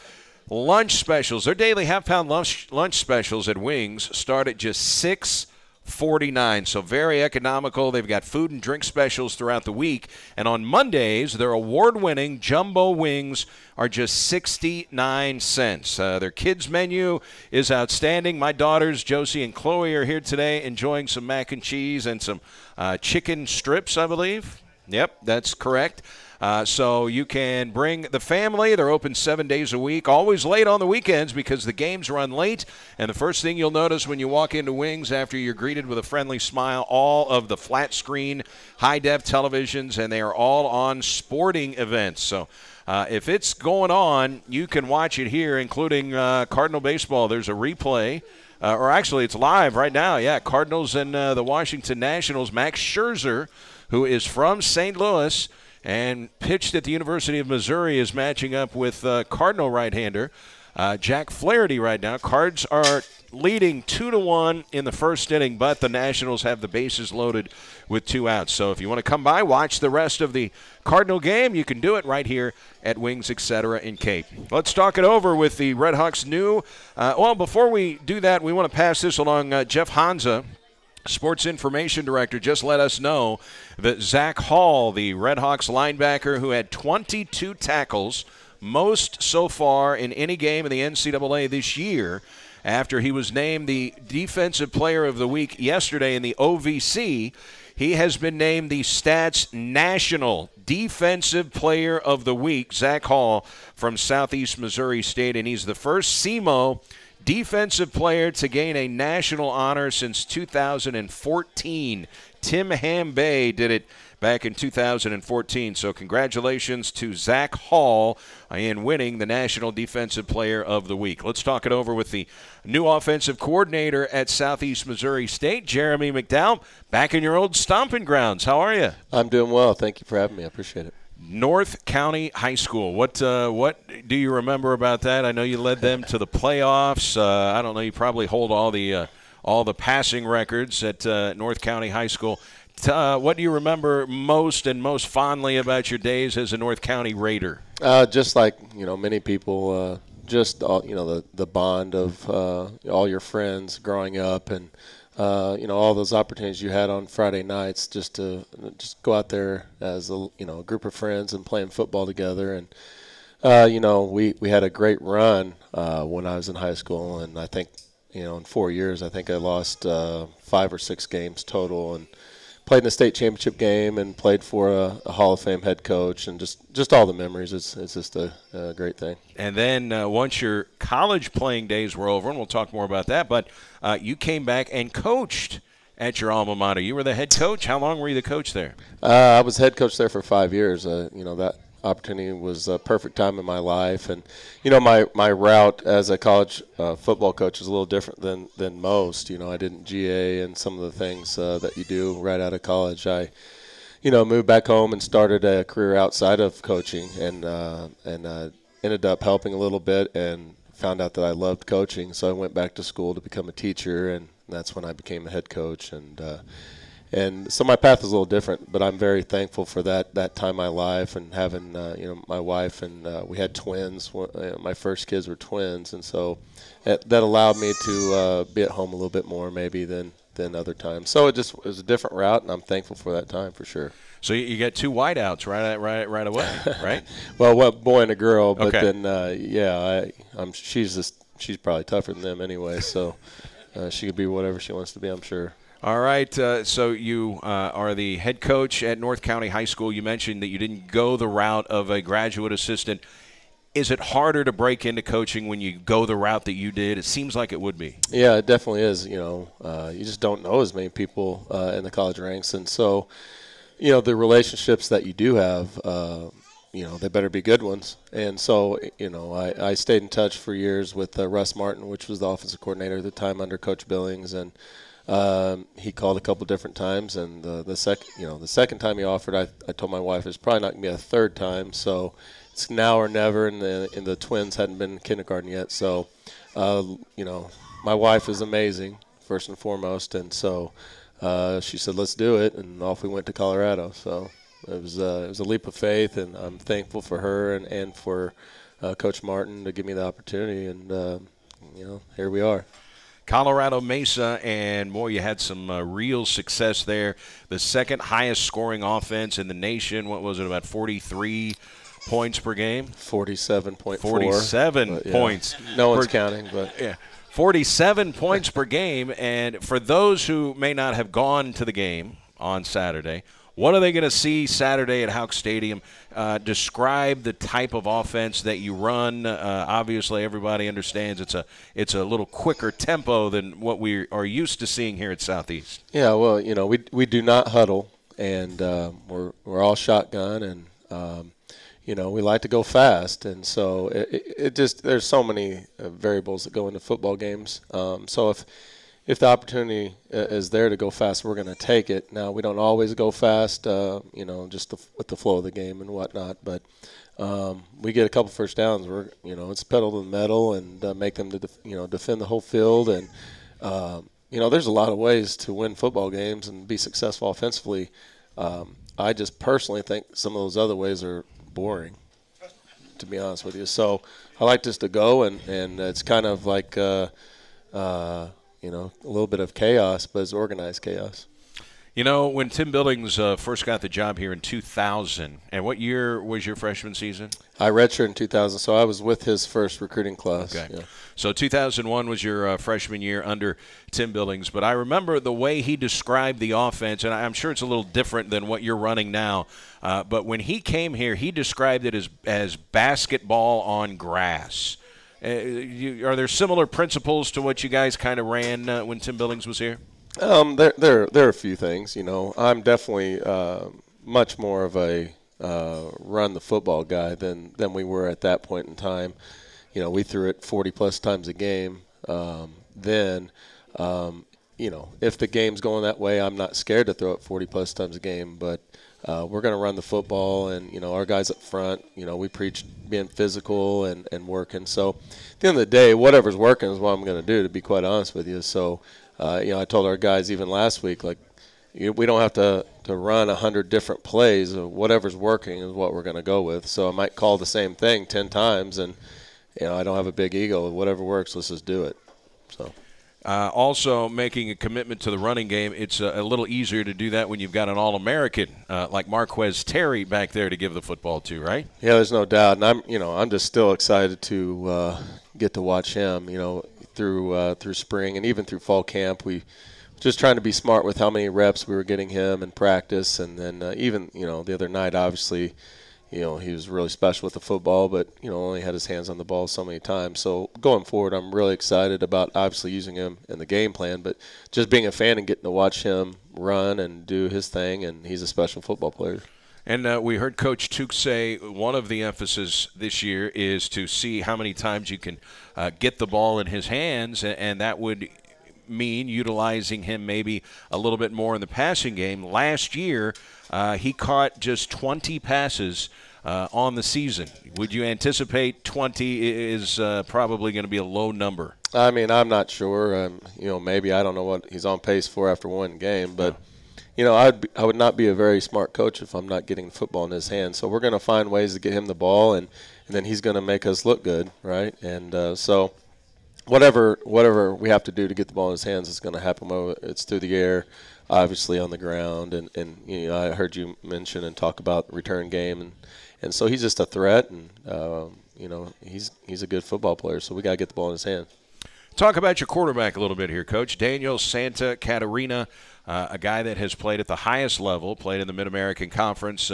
[SPEAKER 4] lunch specials. Their daily half-pound lunch specials at Wings start at just $6 $149. So very economical. They've got food and drink specials throughout the week. And on Mondays, their award-winning jumbo wings are just 69 cents. Their kids' menu is outstanding. My daughters, Josie and Chloe, are here today enjoying some mac and cheese and some chicken strips, I believe. Yep, that's correct. So you can bring the family. They're open 7 days a week, always late on the weekends because the games run late. And the first thing you'll notice when you walk into Wings after you're greeted with a friendly smile, all of the flat screen, high-def televisions, and they are all on sporting events. So if it's going on, you can watch it here, including Cardinal baseball. There's a replay. Or actually, it's live right now. Yeah, Cardinals and the Washington Nationals. Max Scherzer, who is from St. Louis and pitched at the University of Missouri, is matching up with Cardinal right-hander Jack Flaherty right now. Cards are leading 2-1 in the first inning, but the Nationals have the bases loaded with 2 outs. So if you want to come by, watch the rest of the Cardinal game, you can do it right here at Wings, etc. in Cape. Let's talk it over with the Red Hawks' new well, before we do that, we want to pass this along. Jeff Hansa, Sports Information Director, just let us know that Zach Hall, the Red Hawks linebacker who had 22 tackles, most so far in any game in the NCAA this year, after he was named the Defensive Player of the Week yesterday in the OVC, he has been named the Stats National Defensive Player of the Week. Zach Hall from Southeast Missouri State, and he's the first SEMO defensive player to gain a national honor since 2014. Tim Hambay did it back in 2014. So congratulations to Zach Hall in winning the National Defensive Player of the Week. Let's talk it over with the new offensive coordinator at Southeast Missouri State, Jeremy McDowell. Back in your old stomping grounds. How are you?
[SPEAKER 12] I'm doing well. Thank you for having me. I appreciate it.
[SPEAKER 4] North County High School. What do you remember about that? I know you led them to the playoffs. I don't know. You probably hold all the passing records at North County High School. What do you remember most and most fondly about your days as a North County Raider?
[SPEAKER 12] Just like many people, just the bond of all your friends growing up, and all those opportunities you had on Friday nights just to go out there as a group of friends and playing football together. And we had a great run when I was in high school, and I think in 4 years I think I lost 5 or 6 games total, and played in a state championship game and played for a Hall of Fame head coach, and just all the memories. It's just a great thing.
[SPEAKER 4] And then once your college playing days were over, and we'll talk more about that, but you came back and coached at your alma mater. You were the head coach. How long were you the coach there?
[SPEAKER 12] I was head coach there for 5 years. That opportunity was a perfect time in my life, and my route as a college football coach is a little different than most. I didn't GA and some of the things that you do right out of college. I moved back home and started a career outside of coaching, and ended up helping a little bit, and found out that I loved coaching, so I went back to school to become a teacher, and that's when I became a head coach. And so my path is a little different, but I'm very thankful for that time in my life, and having my wife, and we had twins. My first kids were twins, and so that allowed me to be at home a little bit more maybe than other times. So it was a different route, and I'm thankful for that time for sure.
[SPEAKER 4] So you get 2 wideouts right away, right?
[SPEAKER 12] Well, a boy and a girl, but
[SPEAKER 4] okay.
[SPEAKER 12] Then she's probably tougher than them anyway, so she could be whatever she wants to be, I'm sure.
[SPEAKER 4] All right, so you are the head coach at North County High School. You mentioned that you didn't go the route of a graduate assistant. Is it harder to break into coaching when you go the route that you did? It seems like it would be.
[SPEAKER 12] Yeah, it definitely is. You just don't know as many people in the college ranks, and so the relationships that you do have, they better be good ones. And so, I stayed in touch for years with Russ Martin, which was the offensive coordinator at the time under Coach Billings, and he called a couple different times, and the second time he offered, I told my wife it's probably not gonna be a third time, so it's now or never. And the twins hadn't been in kindergarten yet, so my wife is amazing first and foremost, and so she said let's do it, and off we went to Colorado. So it was a leap of faith, and I'm thankful for her and for Coach Martin to give me the opportunity, and here we are.
[SPEAKER 4] Colorado Mesa, and boy, you had some real success there. The second highest scoring offense in the nation. What was it, about 43 points per game?
[SPEAKER 12] 47.4.
[SPEAKER 4] 47 points.
[SPEAKER 12] No one's counting, but
[SPEAKER 4] yeah. 47 points per game. And for those who may not have gone to the game on Saturday, what are they going to see Saturday at Houck Stadium? Describe the type of offense that you run. Obviously, everybody understands it's a little quicker tempo than what we are used to seeing here at Southeast.
[SPEAKER 12] Yeah, well, we do not huddle, and we're all shotgun, and we like to go fast, and so it just there's so many variables that go into football games. So if the opportunity is there to go fast, we're going to take it. Now, we don't always go fast, just with the flow of the game and whatnot. But we get a couple first downs. It's pedal to the metal and make them defend the whole field. And there's a lot of ways to win football games and be successful offensively. I just personally think some of those other ways are boring, to be honest with you. So I like just to go, and it's kind of like a little bit of chaos, but it's organized chaos.
[SPEAKER 4] When Tim Billings first got the job here in 2000, and what year was your freshman season?
[SPEAKER 12] I redshirted in 2000, so I was with his first recruiting class.
[SPEAKER 4] Okay.
[SPEAKER 12] Yeah.
[SPEAKER 4] So 2001 was your freshman year under Tim Billings. But I remember the way he described the offense, and I'm sure it's a little different than what you're running now. But when he came here, he described it as basketball on grass. Are there similar principles to what you guys kind of ran when Tim Billings was here?
[SPEAKER 12] There are a few things. I'm definitely much more of a run the football guy than we were at that point in time. We threw it 40-plus times a game. Then, if the game's going that way, I'm not scared to throw it 40-plus times a game. But we're going to run the football, and, our guys up front, we preach being physical and working. So at the end of the day, whatever's working is what I'm going to do, to be quite honest with you. So, I told our guys even last week, we don't have to run 100 different plays. Whatever's working is what we're going to go with. So I might call the same thing 10 times, and, I don't have a big ego. Whatever works, let's just do it. So.
[SPEAKER 4] Also, making a commitment to the running game, it's a little easier to do that when you've got an All-American like Marquez Terry back there to give the football to, right?
[SPEAKER 12] Yeah, there's no doubt, and I'm just still excited to get to watch him, through spring and even through fall camp. We just trying to be smart with how many reps we were getting him in practice, and then even the other night, obviously. He was really special with the football, but, only had his hands on the ball so many times. So going forward, I'm really excited about obviously using him in the game plan, but just being a fan and getting to watch him run and do his thing, and he's a special football player.
[SPEAKER 4] And we heard Coach Tukes say one of the emphasis this year is to see how many times you can get the ball in his hands, and that would mean utilizing him maybe a little bit more in the passing game. Last year, he caught just 20 passes on the season. Would you anticipate 20 is probably going to be a low number?
[SPEAKER 12] I mean, I'm not sure. Maybe I don't know what he's on pace for after one game, but I would not be a very smart coach if I'm not getting the football in his hands. So we're going to find ways to get him the ball, and then he's going to make us look good, right? And so whatever we have to do to get the ball in his hands is going to happen. Whether it's through the air, obviously on the ground, and I heard you mention and talk about return game, and so he's just a threat, and he's a good football player. So we got to get the ball in his hands.
[SPEAKER 4] Talk about your quarterback a little bit here, Coach. Daniel Santa Catarina, a guy that has played at the highest level, played in the Mid-American Conference,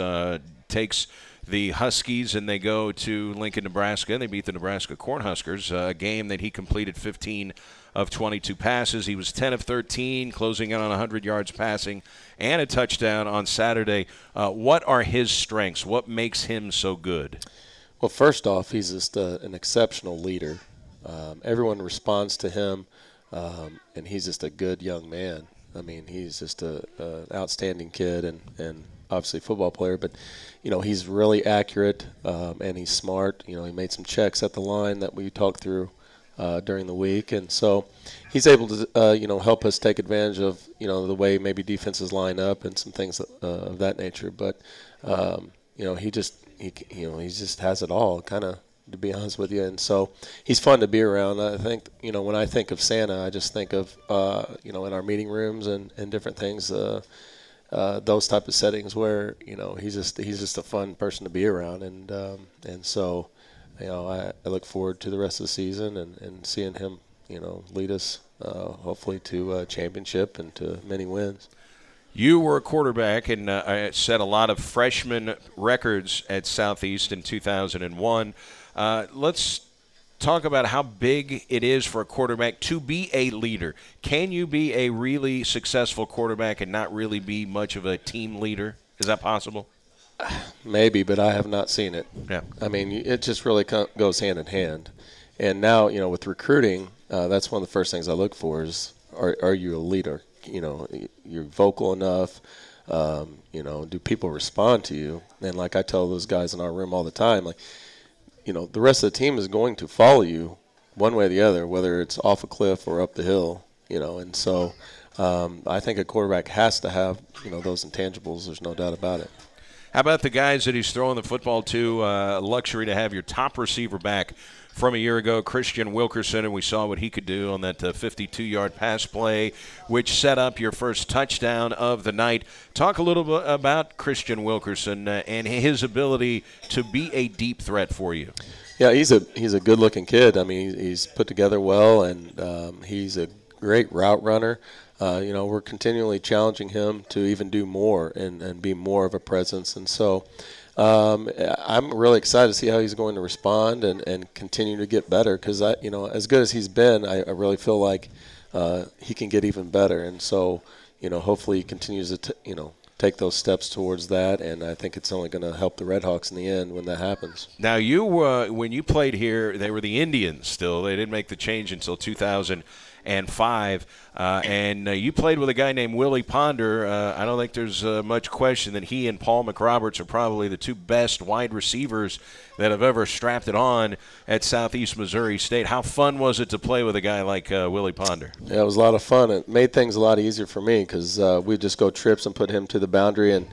[SPEAKER 4] takes the Huskies and they go to Lincoln, Nebraska, and they beat the Nebraska Cornhuskers, a game that he completed 15 of 22 passes. He was 10 of 13, closing in on 100 yards passing and a touchdown on Saturday. What are his strengths? What makes him so good?
[SPEAKER 12] Well, first off, he's just an exceptional leader. Everyone responds to him, and he's just a good young man. I mean, he's just an outstanding kid and obviously football player, but, he's really accurate and he's smart. He made some checks at the line that we talked through during the week, and so he's able to, help us take advantage of, the way maybe defenses line up and some things of that nature. But, he just has it all, kind of to be honest with you. And so he's fun to be around. I think, when I think of Santa, I just think of, in our meeting rooms and different things, those type of settings where, he's just a fun person to be around. And so, I look forward to the rest of the season and seeing him, lead us hopefully to a championship and to many wins.
[SPEAKER 4] You were a quarterback and set a lot of freshman records at Southeast in 2001. Let's talk about how big it is for a quarterback to be a leader. Can you be a really successful quarterback and not really be much of a team leader? Is that possible?
[SPEAKER 12] Maybe, but I have not seen it.
[SPEAKER 4] Yeah.
[SPEAKER 12] I mean, it just really goes hand in hand. And now, with recruiting, that's one of the first things I look for is, are you a leader? You're vocal enough. Do people respond to you? And like I tell those guys in our room all the time, the rest of the team is going to follow you one way or the other, whether it's off a cliff or up the hill, And so I think a quarterback has to have, those intangibles. There's no doubt about it.
[SPEAKER 4] How about the guys that he's throwing the football to? Luxury to have your top receiver back from a year ago, Christian Wilkerson, and we saw what he could do on that 52-yard pass play, which set up your first touchdown of the night. Talk a little bit about Christian Wilkerson and his ability to be a deep threat for you.
[SPEAKER 12] Yeah, he's a good-looking kid. I mean, he's put together well, and he's a great route runner. We're continually challenging him to even do more and be more of a presence. And so I'm really excited to see how he's going to respond and continue to get better because, as good as he's been, I really feel like he can get even better. And so, hopefully he continues to, take those steps towards that, and I think it's only going to help the Redhawks in the end when that happens.
[SPEAKER 4] Now, you when you played here, they were the Indians still. They didn't make the change until 2005, and you played with a guy named Willie Ponder. I don't think there's much question that he and Paul McRoberts are probably the two best wide receivers that have ever strapped it on at Southeast Missouri State. How fun was it to play with a guy like Willie Ponder?
[SPEAKER 12] Yeah, it was a lot of fun. It made things a lot easier for me because we'd just go trips and put him to the boundary, and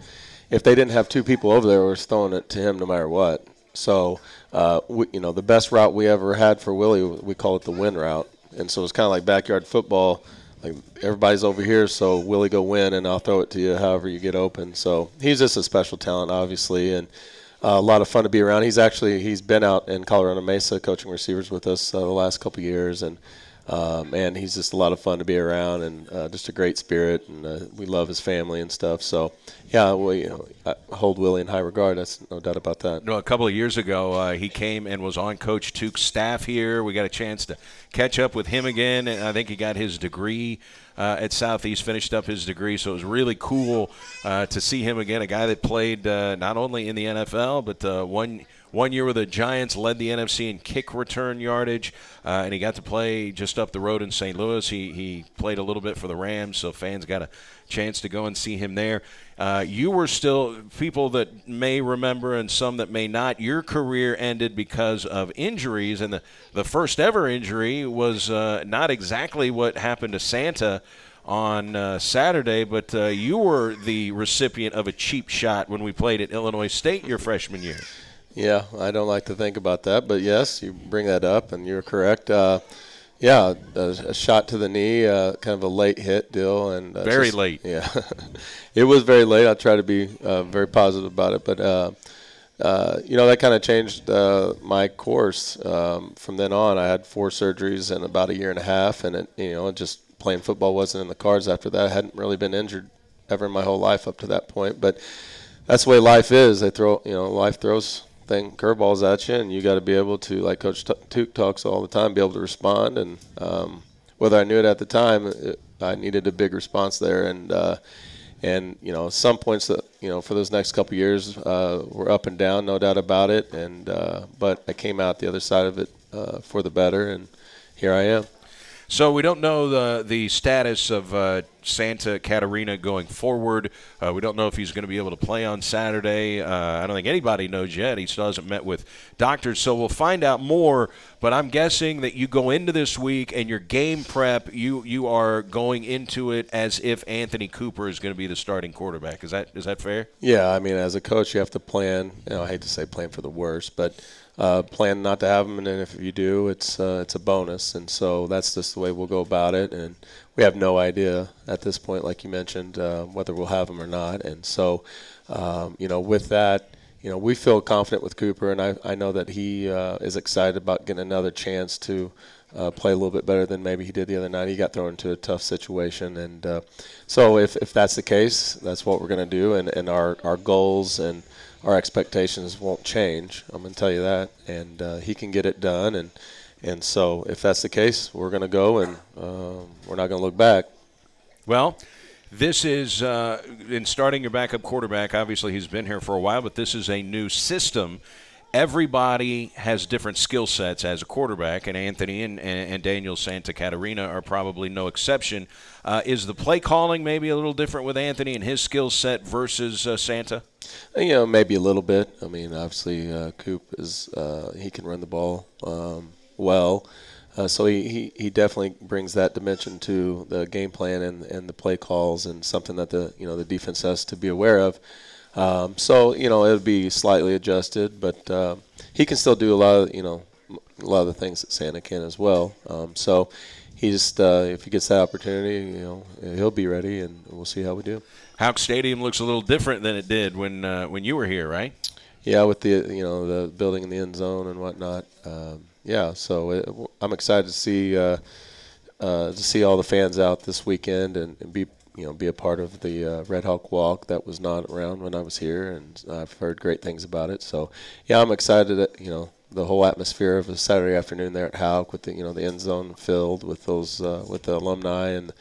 [SPEAKER 12] if they didn't have two people over there, we were throwing it to him no matter what. So, the best route we ever had for Willie, we call it the win route. And so it's kind of like backyard football. Like everybody's over here, so Willie go win, and I'll throw it to you however you get open. So he's just a special talent, obviously, and a lot of fun to be around. He's been out in Colorado Mesa coaching receivers with us the last couple of years, and he's just a lot of fun to be around and just a great spirit, and we love his family and stuff. So, yeah, I hold Willie in high regard. That's no doubt about that.
[SPEAKER 4] No, a couple of years ago, he came and was on Coach Tuke's staff here. We got a chance to catch up with him again, and I think he got his degree at Southeast, finished up his degree, so it was really cool to see him again, a guy that played not only in the NFL, but one year with the Giants, led the NFC in kick return yardage, and he got to play just up the road in St. Louis. He played a little bit for the Rams, so fans got a chance to go and see him there. You were still, people that may remember and some that may not, your career ended because of injuries, and the first ever injury was not exactly what happened to Santa on Saturday, but you were the recipient of a cheap shot when we played at Illinois State your freshman year.
[SPEAKER 12] Yeah, I don't like to think about that, but yes, you bring that up, and you're correct. Yeah, a shot to the knee, kind of a late hit deal. And
[SPEAKER 4] very late.
[SPEAKER 12] Yeah, it was very late. I try to be very positive about it, but that kind of changed my course. From then on, I had 4 surgeries in about a year and a half, and just playing football wasn't in the cards after that. I hadn't really been injured ever in my whole life up to that point, but that's the way life is. Life throws curveballs at you, and you got to be able to, like Coach Tuke talks all the time, be able to respond. And whether I knew it at the time, I needed a big response there. And some points that for those next couple of years were up and down, no doubt about it. And but I came out the other side of it for the better, and here I am.
[SPEAKER 4] So we don't know the status of Santa Catarina going forward. We don't know if he's going to be able to play on Saturday. I don't think anybody knows yet. He still hasn't met with doctors, so we'll find out more. But I'm guessing that you go into this week and your game prep, you are going into it as if Anthony Cooper is going to be the starting quarterback. Is that fair?
[SPEAKER 12] Yeah, I mean, as a coach, you have to plan. I hate to say plan for the worst, but plan not to have him, and then if you do, it's a bonus. And so that's just the way we'll go about it. And we have no idea at this point, like you mentioned, whether we'll have him or not. And so, with that, we feel confident with Cooper, and I know that he is excited about getting another chance to play a little bit better than maybe he did the other night. He got thrown into a tough situation. And so if that's the case, that's what we're going to do. And our goals and our expectations won't change. I'm going to tell you that. And he can get it done. And so if that's the case, we're going to go, and we're not going to look back.
[SPEAKER 4] Well, this is in starting your backup quarterback. Obviously, he's been here for a while, but this is a new system. Everybody has different skill sets as a quarterback, and Anthony and Daniel Santa Catarina are probably no exception. Is the play calling maybe a little different with Anthony and his skill set versus Santa?
[SPEAKER 12] Maybe a little bit. I mean, obviously, Coop is he can run the ball well. So he definitely brings that dimension to the game plan and the play calls, and something that the defense has to be aware of. So it'll be slightly adjusted, but he can still do a lot of the things that Santa can as well. So he just if he gets that opportunity, he'll be ready, and we'll see how we do.
[SPEAKER 4] Houck Stadium looks a little different than it did when you were here, right?
[SPEAKER 12] Yeah, with the building in the end zone and whatnot. So I'm excited to see all the fans out this weekend and be a part of the Red Hawk Walk that was not around when I was here, and I've heard great things about it. So yeah, I'm excited that the whole atmosphere of a Saturday afternoon there at Houck with the end zone filled with those with the alumni and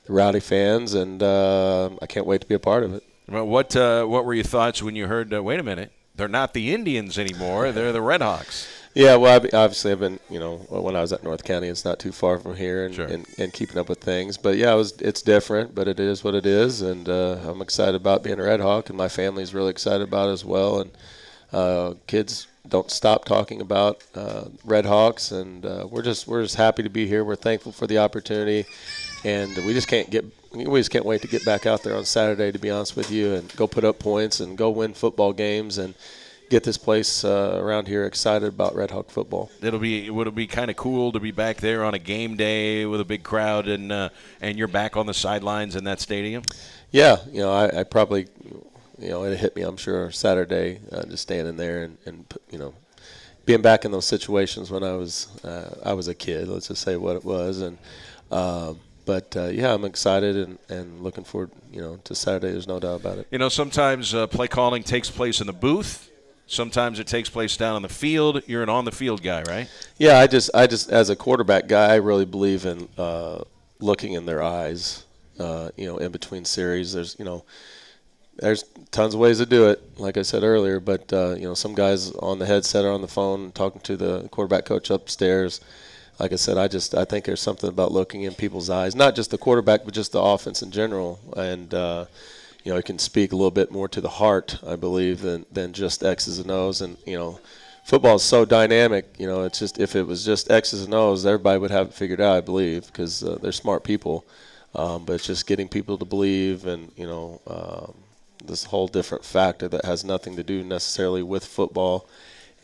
[SPEAKER 12] the rowdy fans, and I can't wait to be a part of it.
[SPEAKER 4] Well, what were your thoughts when you heard? Wait a minute, they're not the Indians anymore; they're the Red Hawks.
[SPEAKER 12] Yeah, well, obviously I've been, when I was at North County, it's not too far from here, and,
[SPEAKER 4] sure.
[SPEAKER 12] and keeping up with things. But yeah, it's different, but it is what it is, and I'm excited about being a Red Hawk, and my family's really excited about it as well. And kids don't stop talking about Red Hawks, and we're just happy to be here. We're thankful for the opportunity, and we just can't wait to get back out there on Saturday, to be honest with you, and go put up points and go win football games and get this place around here excited about Red Hawk football.
[SPEAKER 4] Would it be kind of cool to be back there on a game day with a big crowd and you're back on the sidelines in that stadium?
[SPEAKER 12] Yeah, I probably, it hit me, I'm sure, Saturday, just standing there and being back in those situations when I was a kid. Let's just say what it was, and yeah, I'm excited and looking forward, to Saturday. There's no doubt about it.
[SPEAKER 4] Sometimes play calling takes place in the booth. Sometimes it takes place down on the field. You're an on-the-field guy, right?
[SPEAKER 12] Yeah, I just as a quarterback guy, I really believe in looking in their eyes. In between series, there's tons of ways to do it, like I said earlier. But some guys on the headset or on the phone talking to the quarterback coach upstairs. Like I said, I think there's something about looking in people's eyes, not just the quarterback, but just the offense in general, and it can speak a little bit more to the heart, I believe, than just X's and O's. And, football is so dynamic. It's just, if it was just X's and O's, everybody would have it figured out, I believe, because they're smart people. But it's just getting people to believe, and, this whole different factor that has nothing to do necessarily with football.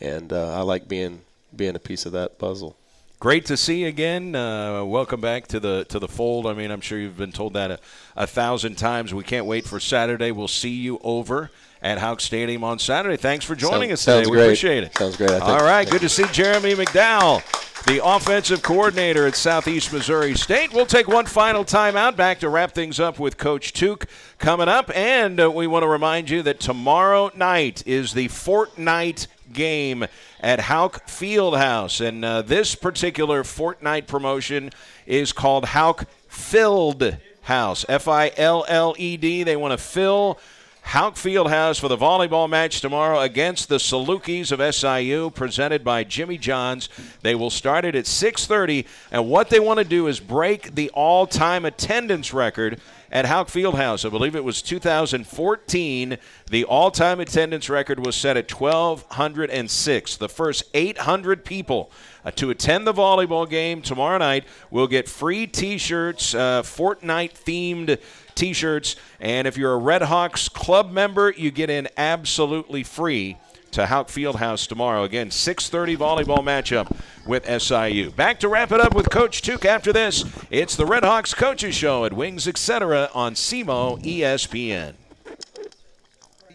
[SPEAKER 12] And I like being a piece of that puzzle.
[SPEAKER 4] Great to see you again. Welcome back to the fold. I mean, I'm sure you've been told that a thousand times. We can't wait for Saturday. We'll see you over at Houck Stadium on Saturday. Thanks for joining us today. We appreciate it.
[SPEAKER 12] Sounds great.
[SPEAKER 4] All right, good to see Jeremy McDowell, the offensive coordinator at Southeast Missouri State. We'll take one final timeout, back to wrap things up with Coach Tuke coming up. And we want to remind you that tomorrow night is the Fortnite game at Houck Fieldhouse, and this particular Fortnite promotion is called Houck Filled House, F-I-L-L-E-D. They want to fill Houck Fieldhouse for the volleyball match tomorrow against the Salukis of SIU, presented by Jimmy John's. They will start it at 6:30, and what they want to do is break the all-time attendance record at Houck Fieldhouse. I believe it was 2014. The all-time attendance record was set at 1,206. The first 800 people to attend the volleyball game tomorrow night will get free T-shirts, Fortnite-themed T-shirts, and if you're a Red Hawks club member, you get in absolutely free to Houck Fieldhouse tomorrow. Again, 6:30 volleyball matchup with SIU. Back to wrap it up with Coach Tuke after this. It's the Red Hawks Coaches Show at Wings Etc. on SEMO ESPN.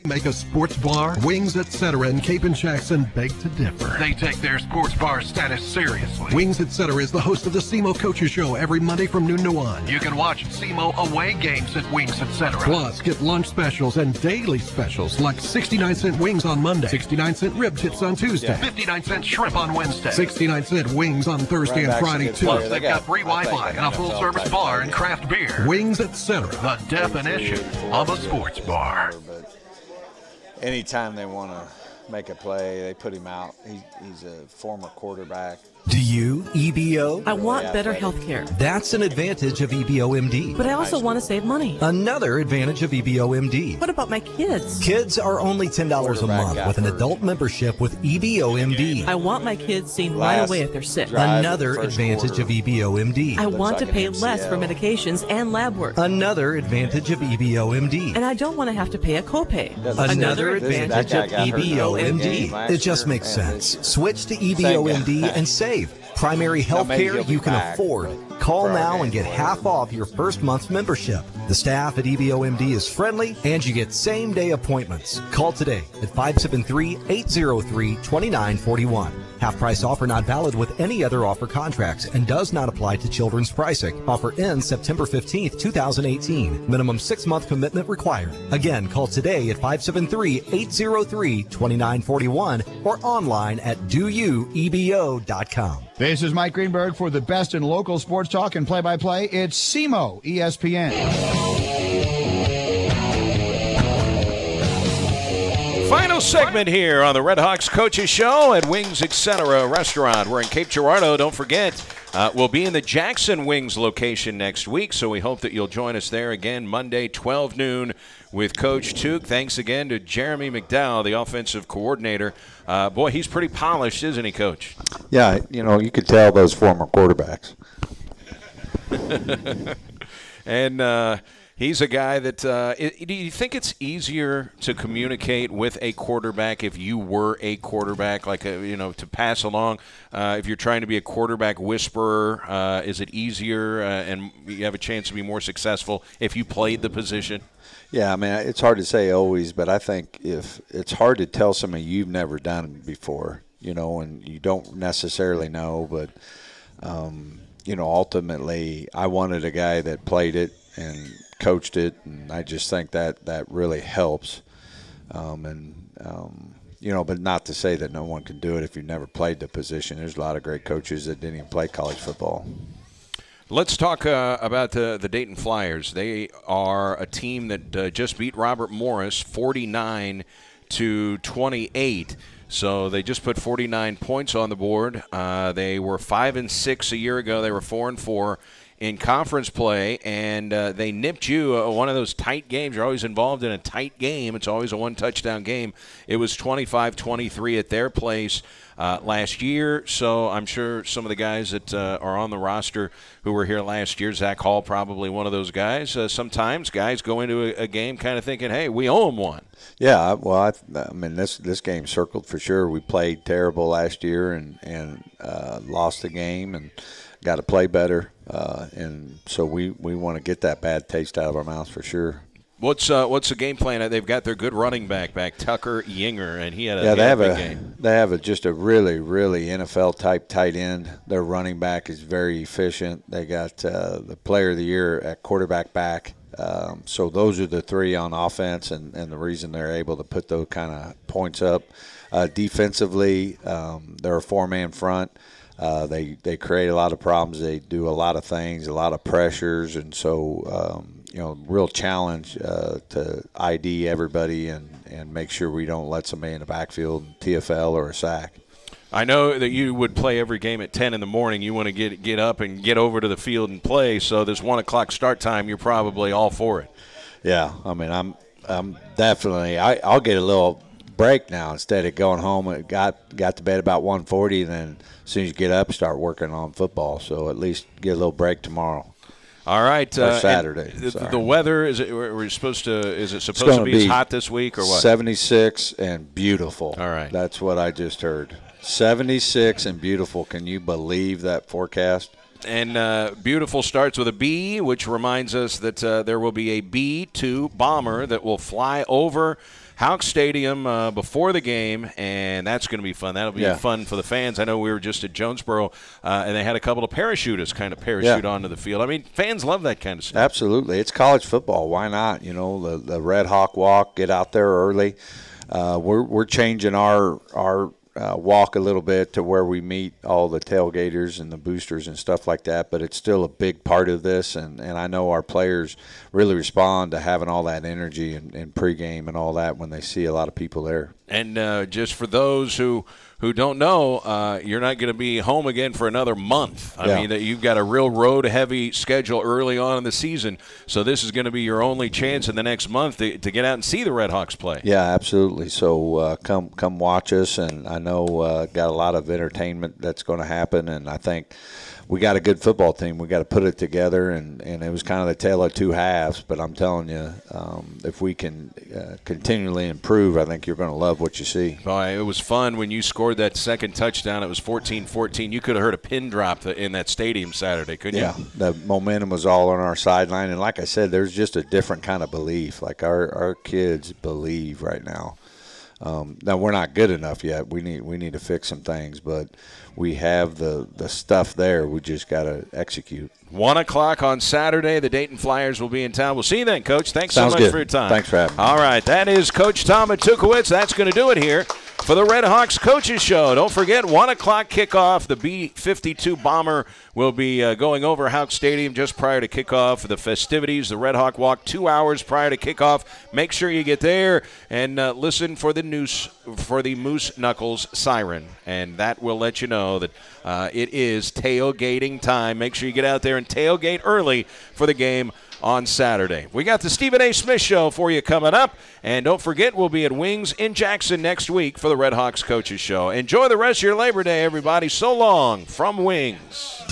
[SPEAKER 6] Make a sports bar, Wings Etc. in Cape and Jackson beg to differ.
[SPEAKER 7] They take their sports bar status seriously.
[SPEAKER 6] Wings Etc. is the host of the SEMO Coaches Show every Monday from noon to 1.
[SPEAKER 7] You can watch SEMO away games at Wings Etc.
[SPEAKER 6] Plus, get lunch specials and daily specials like 69-cent wings on Monday, 69-cent rib tips on Tuesday,
[SPEAKER 7] 59-cent shrimp on Wednesday,
[SPEAKER 6] 69-cent wings on Thursday and Friday too.
[SPEAKER 7] Plus, they've got free Wi-Fi and a full-service bar and craft beer.
[SPEAKER 6] Wings Etc.
[SPEAKER 7] The definition of a sports bar.
[SPEAKER 5] Anytime they want to make a play, they put him out. He's a former quarterback.
[SPEAKER 13] Do you, EBO?
[SPEAKER 14] I want better health care.
[SPEAKER 13] That's an advantage of EBO-MD.
[SPEAKER 14] But I also want to save money.
[SPEAKER 13] Another advantage of EBO-MD.
[SPEAKER 14] What about my kids?
[SPEAKER 13] Kids are only $10 a month with an adult membership with EBO-MD.
[SPEAKER 14] I want my kids seen right away if they're sick.
[SPEAKER 13] Another advantage of EBO-MD.
[SPEAKER 14] I want to pay less for medications and lab work.
[SPEAKER 13] Another advantage of EBO-MD.
[SPEAKER 14] And I don't want to have to pay a copay.
[SPEAKER 13] Another advantage of EBO-MD. It just makes sense. Switch to EBO-MD and save. Primary health care you can afford. Call now and get half off your first month's membership. The staff at EBO-MD is friendly, and you get same-day appointments. Call today at 573-803-2941. Half-price offer not valid with any other offer contracts and does not apply to children's pricing. Offer ends September 15th, 2018. Minimum 6-month commitment required. Again, call today at 573-803-2941 or online at doyouebo.com.
[SPEAKER 1] This is Mike Greenberg for the best in local sports talk and play-by-play. It's SEMO ESPN.
[SPEAKER 4] Final segment here on the Red Hawks Coaches Show at Wings Etc. Restaurant. We're in Cape Girardeau. Don't forget, we'll be in the Jackson Wings location next week, so we hope that you'll join us there again Monday, 12 noon with Coach Tuke. Thanks again to Jeremy McDowell, the offensive coordinator. Boy, he's pretty polished, isn't he, Coach?
[SPEAKER 5] Yeah, you could tell those former quarterbacks.
[SPEAKER 4] And he's a guy that do you think it's easier to communicate with a quarterback if you were a quarterback, like to pass along? If you're trying to be a quarterback whisperer, is it easier and you have a chance to be more successful if you played the position?
[SPEAKER 5] Yeah, I mean, it's hard to say always, but I think if it's hard to tell somebody you've never done it before, and you don't necessarily know, but ultimately, I wanted a guy that played it and coached it, and I just think that really helps. But not to say that no one can do it if you've never played the position. There's a lot of great coaches that didn't even play college football.
[SPEAKER 4] Let's talk about the Dayton Flyers. They are a team that just beat Robert Morris 49-28. So they just put 49 points on the board. They were 5-6 a year ago. They were 4-4 in conference play, and they nipped you one of those tight games. You're always involved in a tight game. It's always a one-touchdown game. It was 25-23 at their place last year, so I'm sure some of the guys that are on the roster who were here last year, Zach Hall probably one of those guys. Sometimes guys go into a game kind of thinking, hey, we owe them one.
[SPEAKER 5] Yeah, well, I mean, this game circled for sure. We played terrible last year and lost the game and got to play better. And so we want to get that bad taste out of our mouths for sure.
[SPEAKER 4] What's the game plan? They've got their good running back Tucker Yinger, and he had a big game.
[SPEAKER 5] They have just a really, really NFL-type tight end. Their running back is very efficient. They got the player of the year at quarterback back. So those are the three on offense, and the reason they're able to put those kind of points up. Defensively, they're a four-man front. They create a lot of problems. They do a lot of things, a lot of pressures, and so real challenge to ID everybody and make sure we don't let somebody in the backfield TFL or a sack.
[SPEAKER 4] I know that you would play every game at 10 in the morning. You want to get up and get over to the field and play. So this 1 o'clock start time, you're probably all for it.
[SPEAKER 5] Yeah, I mean, I'm definitely. I'll get a little break now instead of going home. It got to bed about 1:40, and then as soon as you get up, start working on football. So at least get a little break tomorrow.
[SPEAKER 4] All right,
[SPEAKER 5] or Saturday.
[SPEAKER 4] The weather is it? We're supposed to. Is it supposed to be as hot this week or what?
[SPEAKER 5] 76 and beautiful.
[SPEAKER 4] All right,
[SPEAKER 5] that's what I just heard. 76 and beautiful. Can you believe that forecast?
[SPEAKER 4] And beautiful starts with a B, which reminds us that there will be a B-2 bomber that will fly over Houck Stadium before the game, and that's going to be fun. That'll be fun for the fans. I know we were just at Jonesboro, and they had a couple of parachutists kind of parachute onto the field. I mean, fans love that kind of stuff.
[SPEAKER 5] Absolutely. It's college football. Why not? You know, the Red Hawk Walk, get out there early. We're changing our walk a little bit to where we meet all the tailgaters and the boosters and stuff like that, but it's still a big part of this, and I know our players really respond to having all that energy and pregame and all that when they see a lot of people there.
[SPEAKER 4] And just for those who don't know, you're not going to be home again for another month. I mean, that you've got a real road-heavy schedule early on in the season, so this is going to be your only chance in the next month to get out and see the Red Hawks play.
[SPEAKER 5] Yeah, absolutely. So come watch us, and I know got a lot of entertainment that's going to happen, and I think we got a good football team. We got to put it together, and it was kind of the tale of two halves. But I'm telling you, if we can continually improve, I think you're going to love what you see.
[SPEAKER 4] Boy, it was fun when you scored that second touchdown. It was 14-14. You could have heard a pin drop in that stadium Saturday, couldn't you?
[SPEAKER 5] Yeah, the momentum was all on our sideline, and like I said, there's just a different kind of belief. Like our kids believe right now. Now we're not good enough yet. We need to fix some things, but we have the stuff there. We just got to execute.
[SPEAKER 4] 1 o'clock on Saturday. The Dayton Flyers will be in town. We'll see you then, Coach. Thanks so much for your time.
[SPEAKER 5] Thanks for having me.
[SPEAKER 4] All right, that is Coach Tom Matukowicz. That's going to do it here for the Red Hawks Coaches Show. Don't forget, 1 o'clock kickoff. The B-52 Bomber will be going over Houck Stadium just prior to kickoff. The festivities, the Red Hawk Walk, 2 hours prior to kickoff. Make sure you get there and listen for the Moose Knuckles siren, and that will let you know that it is tailgating time. Make sure you get out there and tailgate early for the game on Saturday. We got the Stephen A. Smith Show for you coming up. And don't forget, we'll be at Wings in Jackson next week for the Red Hawks Coaches Show. Enjoy the rest of your Labor Day, everybody. So long from Wings.